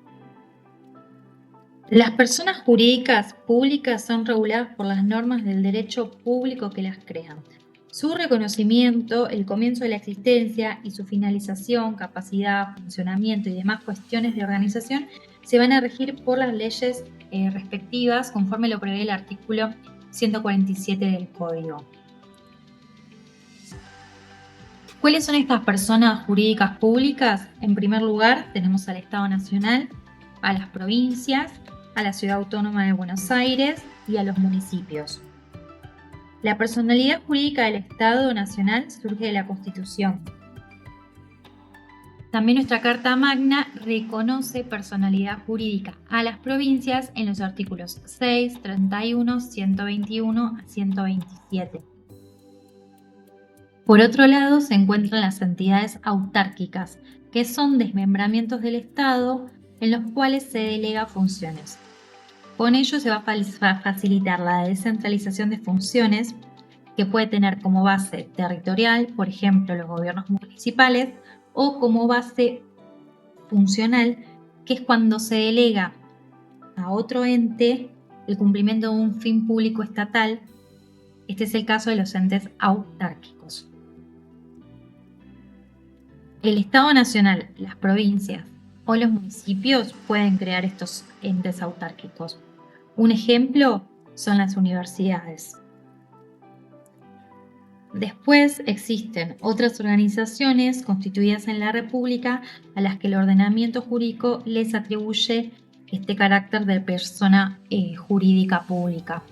Las personas jurídicas públicas son reguladas por las normas del derecho público que las crean. Su reconocimiento, el comienzo de la existencia y su finalización, capacidad, funcionamiento y demás cuestiones de organización se van a regir por las leyes respectivas conforme lo prevé el artículo 147 del Código. ¿Cuáles son estas personas jurídicas públicas? En primer lugar, tenemos al Estado Nacional, a las provincias, a la Ciudad Autónoma de Buenos Aires y a los municipios. La personalidad jurídica del Estado Nacional surge de la Constitución. También nuestra Carta Magna reconoce personalidad jurídica a las provincias en los artículos 6, 31, 121 a 127. Por otro lado, se encuentran las entidades autárquicas, que son desmembramientos del Estado en los cuales se delega funciones. Con ello se va a facilitar la descentralización de funciones que puede tener como base territorial, por ejemplo, los gobiernos municipales, o como base funcional, que es cuando se delega a otro ente el cumplimiento de un fin público estatal. Este es el caso de los entes autárquicos. El Estado Nacional, las provincias o los municipios pueden crear estos entes autárquicos. Un ejemplo son las universidades. Después existen otras organizaciones constituidas en la República a las que el ordenamiento jurídico les atribuye este carácter de persona jurídica pública.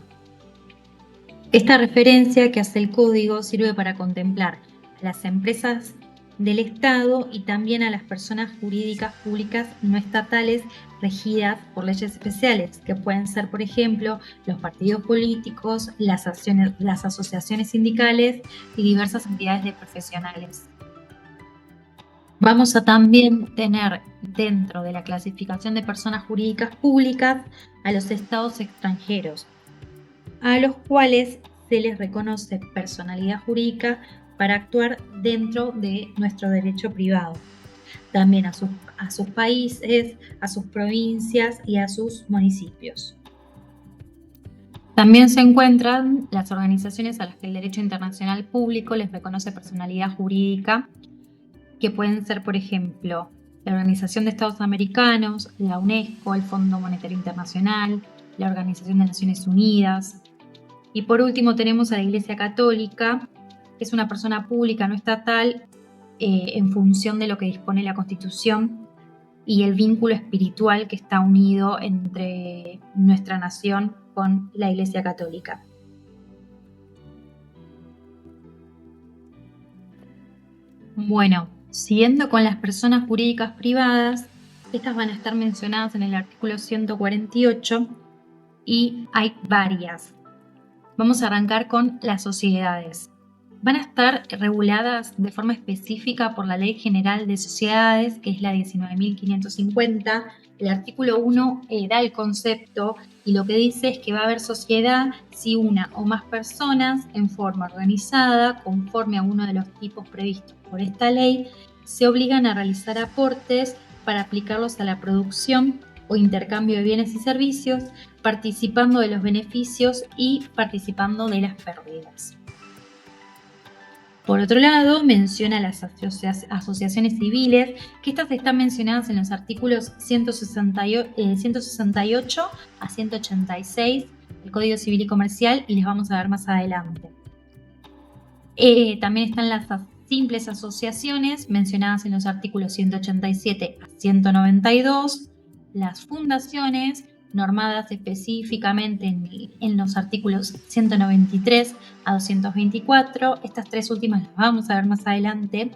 Esta referencia que hace el Código sirve para contemplar a las empresas del Estado y también a las personas jurídicas públicas no estatales regidas por leyes especiales, que pueden ser, por ejemplo, los partidos políticos, las asociaciones sindicales y diversas entidades de profesionales. Vamos a también tener dentro de la clasificación de personas jurídicas públicas a los estados extranjeros, a los cuales se les reconoce personalidad jurídica para actuar dentro de nuestro derecho privado. También a sus países, a sus provincias y a sus municipios. También se encuentran las organizaciones a las que el derecho internacional público les reconoce personalidad jurídica, que pueden ser, por ejemplo, la Organización de Estados Americanos, la UNESCO, el Fondo Monetario Internacional, la Organización de Naciones Unidas. Y por último tenemos a la Iglesia Católica, que es una persona pública no estatal en función de lo que dispone la Constitución y el vínculo espiritual que está unido entre nuestra nación con la Iglesia Católica. Bueno, siguiendo con las personas jurídicas privadas, estas van a estar mencionadas en el artículo 148 y hay varias. Vamos a arrancar con las sociedades. Van a estar reguladas de forma específica por la Ley General de Sociedades, que es la 19.550. El artículo 1 da el concepto y lo que dice es que va a haber sociedad si una o más personas en forma organizada, conforme a uno de los tipos previstos por esta ley, se obligan a realizar aportes para aplicarlos a la producción o intercambio de bienes y servicios, participando de los beneficios y participando de las pérdidas. Por otro lado, menciona las asociaciones civiles, que estas están mencionadas en los artículos 168 a 186 del Código Civil y Comercial, y les vamos a ver más adelante. También están las simples asociaciones mencionadas en los artículos 187 a 192, las fundaciones, normadas específicamente en los artículos 193 a 224. Estas tres últimas las vamos a ver más adelante.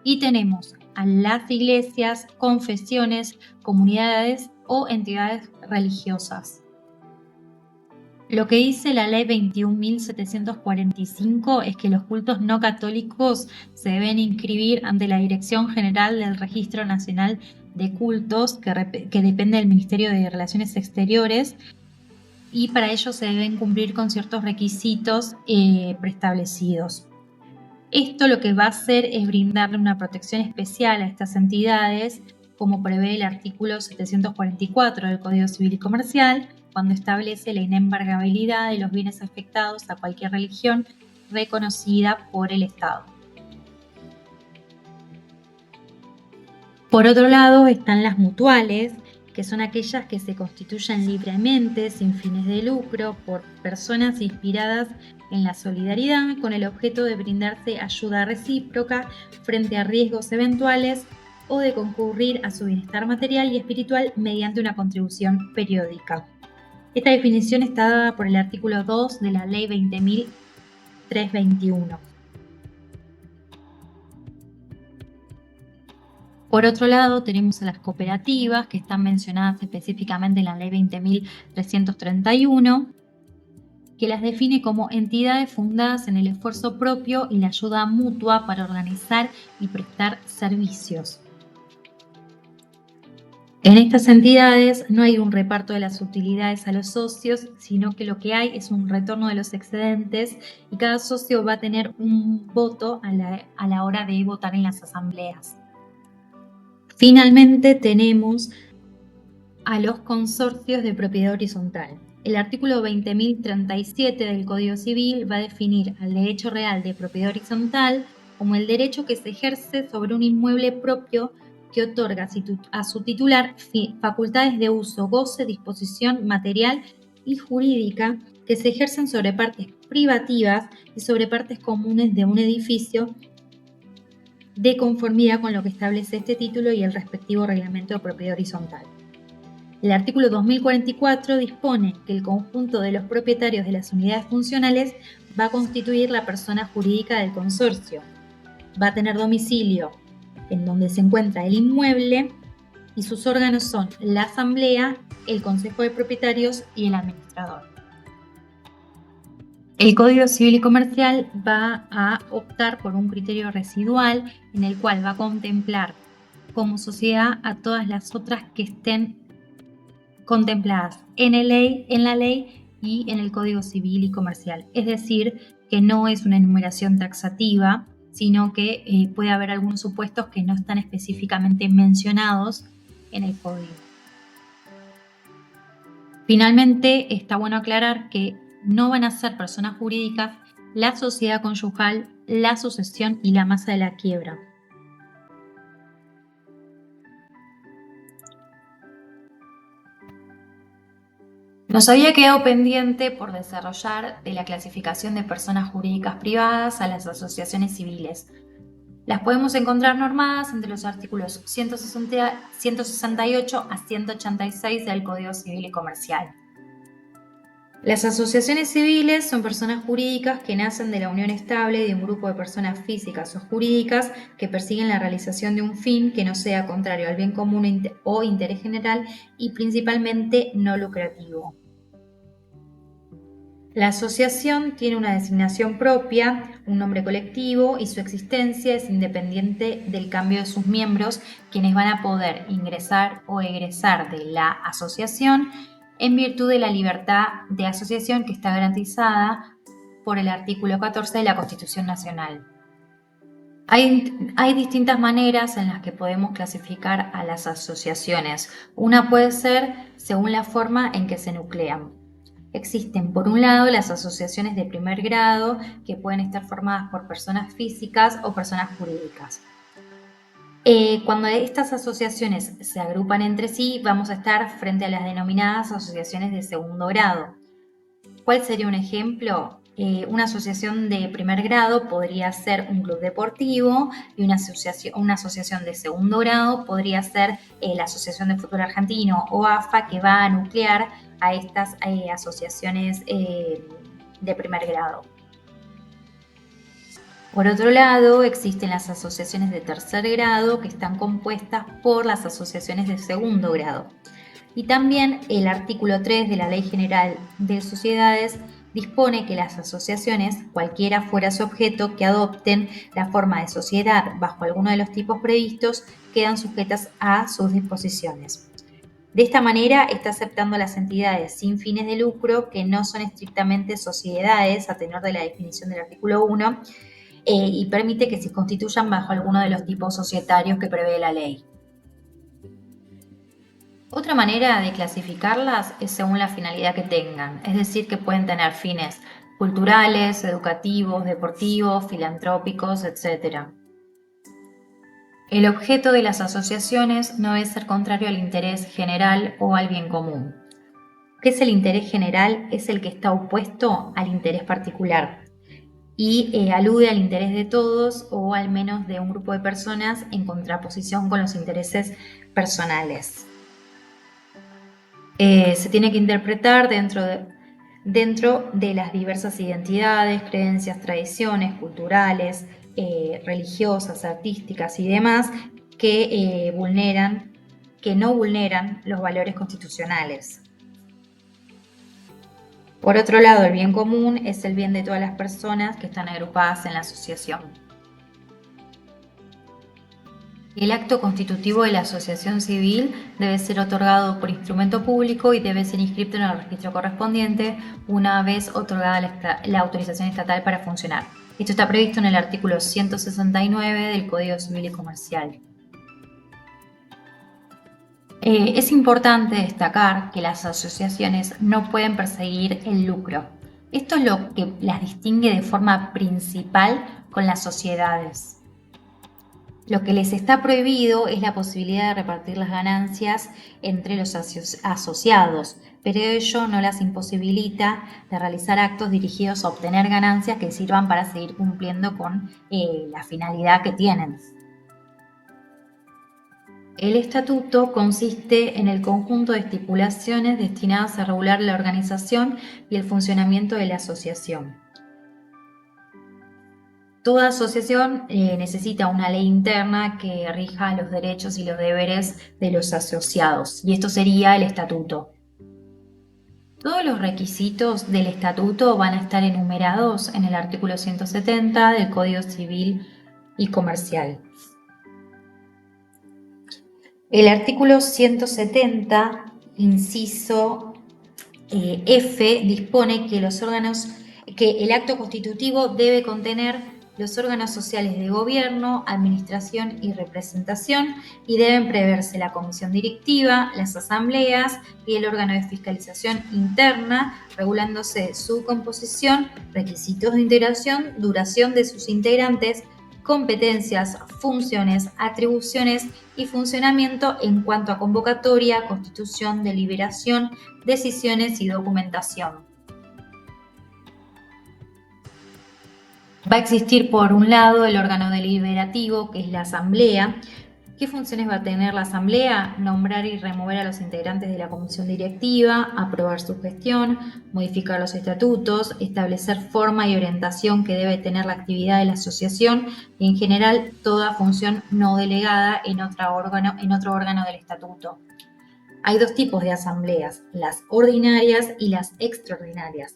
Y tenemos a las iglesias, confesiones, comunidades o entidades religiosas. Lo que dice la ley 21.745 es que los cultos no católicos se deben inscribir ante la Dirección General del Registro Nacional de Cultos, que depende del Ministerio de Relaciones Exteriores, y para ello se deben cumplir con ciertos requisitos preestablecidos. Esto lo que va a hacer es brindarle una protección especial a estas entidades, como prevé el artículo 744 del Código Civil y Comercial, cuando establece la inembargabilidad de los bienes afectados a cualquier religión reconocida por el Estado. Por otro lado están las mutuales, que son aquellas que se constituyen libremente, sin fines de lucro, por personas inspiradas en la solidaridad, con el objeto de brindarse ayuda recíproca frente a riesgos eventuales o de concurrir a su bienestar material y espiritual mediante una contribución periódica. Esta definición está dada por el artículo 2 de la Ley 20.321. Por otro lado, tenemos a las cooperativas, que están mencionadas específicamente en la Ley 20.331, que las define como entidades fundadas en el esfuerzo propio y la ayuda mutua para organizar y prestar servicios. En estas entidades no hay un reparto de las utilidades a los socios, sino que lo que hay es un retorno de los excedentes y cada socio va a tener un voto a la hora de votar en las asambleas. Finalmente tenemos a los consorcios de propiedad horizontal. El artículo 20.037 del Código Civil va a definir al derecho real de propiedad horizontal como el derecho que se ejerce sobre un inmueble propio que otorga a su titular facultades de uso, goce, disposición material y jurídica que se ejercen sobre partes privativas y sobre partes comunes de un edificio de conformidad con lo que establece este título y el respectivo reglamento de propiedad horizontal. El artículo 2044 dispone que el conjunto de los propietarios de las unidades funcionales va a constituir la persona jurídica del consorcio. Va a tener domicilio en donde se encuentra el inmueble y sus órganos son la asamblea, el consejo de propietarios y el administrador. El Código Civil y Comercial va a optar por un criterio residual en el cual va a contemplar como sociedad a todas las otras que estén contempladas en la ley y en el Código Civil y Comercial. Es decir, que no es una enumeración taxativa, sino que puede haber algunos supuestos que no están específicamente mencionados en el Código. Finalmente, está bueno aclarar que no van a ser personas jurídicas la sociedad conyugal, la sucesión y la masa de la quiebra. Nos había quedado pendiente por desarrollar de la clasificación de personas jurídicas privadas a las asociaciones civiles. Las podemos encontrar normadas entre los artículos 168 a 186 del Código Civil y Comercial. Las asociaciones civiles son personas jurídicas que nacen de la unión estable de un grupo de personas físicas o jurídicas que persiguen la realización de un fin que no sea contrario al bien común o interés general y principalmente no lucrativo. La asociación tiene una designación propia, un nombre colectivo y su existencia es independiente del cambio de sus miembros, quienes van a poder ingresar o egresar de la asociación en virtud de la libertad de asociación que está garantizada por el artículo 14 de la Constitución Nacional. Hay distintas maneras en las que podemos clasificar a las asociaciones. Una puede ser según la forma en que se nuclean. Existen, por un lado, las asociaciones de primer grado, que pueden estar formadas por personas físicas o personas jurídicas. Cuando estas asociaciones se agrupan entre sí, vamos a estar frente a las denominadas asociaciones de segundo grado. ¿Cuál sería un ejemplo? Una asociación de primer grado podría ser un club deportivo y una asociación de segundo grado podría ser la Asociación de Fútbol Argentino o AFA, que va a nuclear a estas asociaciones de primer grado. Por otro lado, existen las asociaciones de tercer grado que están compuestas por las asociaciones de segundo grado. Y también el artículo 3 de la Ley General de Sociedades dispone que las asociaciones, cualquiera fuera su objeto, que adopten la forma de sociedad bajo alguno de los tipos previstos, quedan sujetas a sus disposiciones. De esta manera está aceptando las entidades sin fines de lucro que no son estrictamente sociedades a tenor de la definición del artículo 1 y permite que se constituyan bajo alguno de los tipos societarios que prevé la ley. Otra manera de clasificarlas es según la finalidad que tengan, es decir, que pueden tener fines culturales, educativos, deportivos, filantrópicos, etc. El objeto de las asociaciones no debe ser contrario al interés general o al bien común. ¿Qué es el interés general? Es el que está opuesto al interés particular y alude al interés de todos o al menos de un grupo de personas en contraposición con los intereses personales. Se tiene que interpretar dentro de las diversas identidades, creencias, tradiciones culturales, religiosas, artísticas y demás que no vulneran los valores constitucionales. Por otro lado, el bien común es el bien de todas las personas que están agrupadas en la asociación. El acto constitutivo de la asociación civil debe ser otorgado por instrumento público y debe ser inscrito en el registro correspondiente una vez otorgada la autorización estatal para funcionar. Esto está previsto en el artículo 169 del Código Civil y Comercial. Es importante destacar que las asociaciones no pueden perseguir el lucro. Esto es lo que las distingue de forma principal con las sociedades. Lo que les está prohibido es la posibilidad de repartir las ganancias entre los asociados, pero ello no las imposibilita de realizar actos dirigidos a obtener ganancias que sirvan para seguir cumpliendo con la finalidad que tienen. El estatuto consiste en el conjunto de estipulaciones destinadas a regular la organización y el funcionamiento de la asociación. Toda asociación necesita una ley interna que rija los derechos y los deberes de los asociados, y esto sería el estatuto. Todos los requisitos del estatuto van a estar enumerados en el artículo 170 del Código Civil y Comercial. El artículo 170, inciso F, dispone que el acto constitutivo debe contener los órganos sociales de gobierno, administración y representación y deben preverse la comisión directiva, las asambleas y el órgano de fiscalización interna, regulándose su composición, requisitos de integración, duración de sus integrantes, competencias, funciones, atribuciones y funcionamiento en cuanto a convocatoria, constitución, deliberación, decisiones y documentación. Va a existir por un lado el órgano deliberativo, que es la asamblea. ¿Qué funciones va a tener la asamblea? Nombrar y remover a los integrantes de la comisión directiva, aprobar su gestión, modificar los estatutos, establecer forma y orientación que debe tener la actividad de la asociación y en general toda función no delegada en otro órgano del estatuto. Hay dos tipos de asambleas, las ordinarias y las extraordinarias.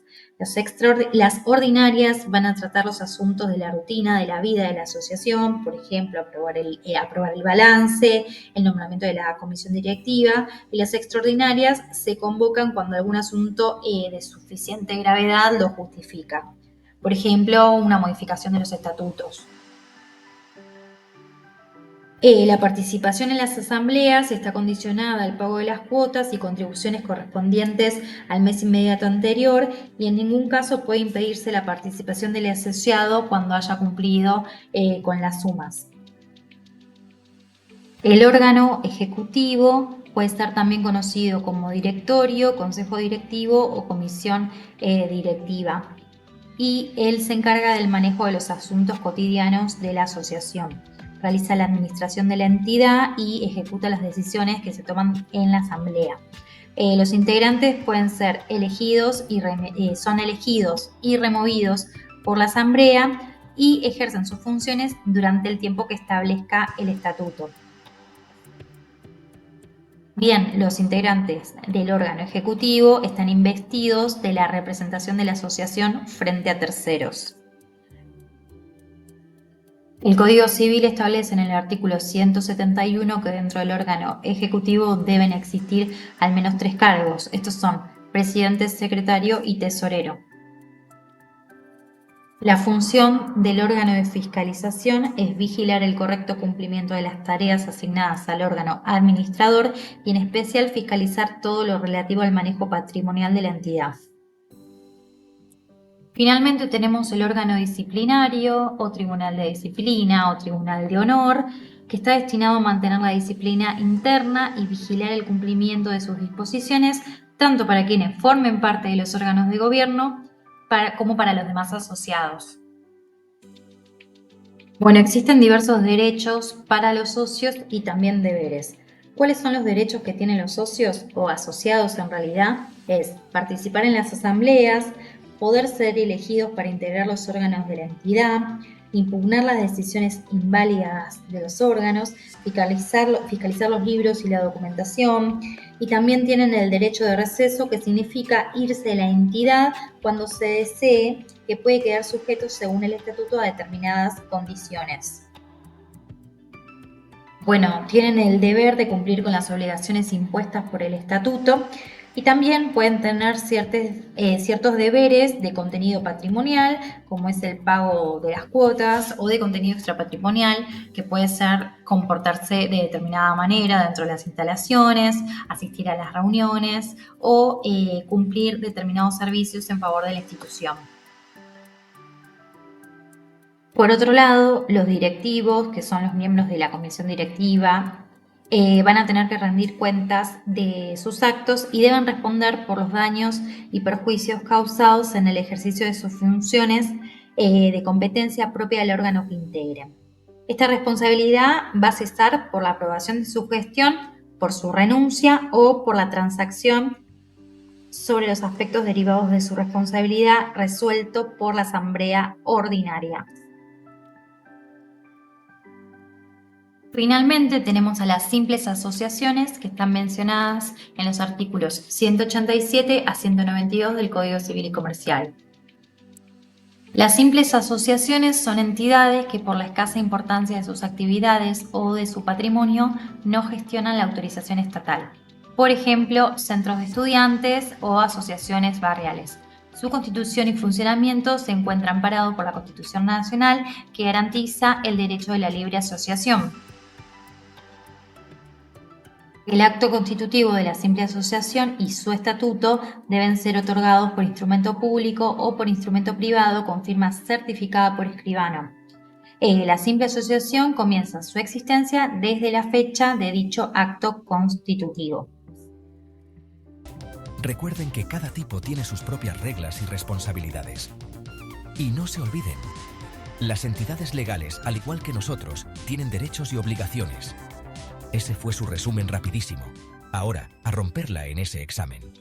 Las ordinarias van a tratar los asuntos de la rutina de la vida de la asociación, por ejemplo, aprobar el balance, el nombramiento de la comisión directiva, y las extraordinarias se convocan cuando algún asunto de suficiente gravedad lo justifica. Por ejemplo, una modificación de los estatutos. La participación en las asambleas está condicionada al pago de las cuotas y contribuciones correspondientes al mes inmediato anterior y en ningún caso puede impedirse la participación del asociado cuando haya cumplido con las sumas. El órgano ejecutivo puede estar también conocido como directorio, consejo directivo o comisión directiva, y él se encarga del manejo de los asuntos cotidianos de la asociación. Realiza la administración de la entidad y ejecuta las decisiones que se toman en la asamblea. Los integrantes pueden ser son elegidos y removidos por la asamblea y ejercen sus funciones durante el tiempo que establezca el estatuto. Bien, los integrantes del órgano ejecutivo están investidos de la representación de la asociación frente a terceros. El Código Civil establece en el artículo 171 que dentro del órgano ejecutivo deben existir al menos 3 cargos. Estos son presidente, secretario y tesorero. La función del órgano de fiscalización es vigilar el correcto cumplimiento de las tareas asignadas al órgano administrador y en especial fiscalizar todo lo relativo al manejo patrimonial de la entidad. Finalmente tenemos el órgano disciplinario o tribunal de disciplina o tribunal de honor, que está destinado a mantener la disciplina interna y vigilar el cumplimiento de sus disposiciones, tanto para quienes formen parte de los órganos de gobierno como para los demás asociados. Bueno, existen diversos derechos para los socios y también deberes. ¿Cuáles son los derechos que tienen los socios o asociados en realidad? Es participar en las asambleas, poder ser elegidos para integrar los órganos de la entidad, impugnar las decisiones inválidas de los órganos, fiscalizar los libros y la documentación, y también tienen el derecho de receso, que significa irse de la entidad cuando se desee, que puede quedar sujeto según el estatuto a determinadas condiciones. Bueno, tienen el deber de cumplir con las obligaciones impuestas por el estatuto y también pueden tener ciertos deberes de contenido patrimonial, como es el pago de las cuotas, o de contenido extrapatrimonial, que puede ser comportarse de determinada manera dentro de las instalaciones, asistir a las reuniones o cumplir determinados servicios en favor de la institución. Por otro lado, los directivos, que son los miembros de la comisión directiva, van a tener que rendir cuentas de sus actos y deben responder por los daños y perjuicios causados en el ejercicio de sus funciones de competencia propia del órgano que integren. Esta responsabilidad va a cesar por la aprobación de su gestión, por su renuncia o por la transacción sobre los aspectos derivados de su responsabilidad resuelto por la asamblea ordinaria. Finalmente tenemos a las simples asociaciones, que están mencionadas en los artículos 187 a 192 del Código Civil y Comercial. Las simples asociaciones son entidades que, por la escasa importancia de sus actividades o de su patrimonio, no gestionan la autorización estatal. Por ejemplo, centros de estudiantes o asociaciones barriales. Su constitución y funcionamiento se encuentran amparados por la Constitución Nacional, que garantiza el derecho de la libre asociación. El acto constitutivo de la simple asociación y su estatuto deben ser otorgados por instrumento público o por instrumento privado con firma certificada por escribano. La simple asociación comienza su existencia desde la fecha de dicho acto constitutivo. Recuerden que cada tipo tiene sus propias reglas y responsabilidades. Y no se olviden, las entidades legales, al igual que nosotros, tienen derechos y obligaciones. Ese fue su resumen rapidísimo. Ahora, a romperla en ese examen.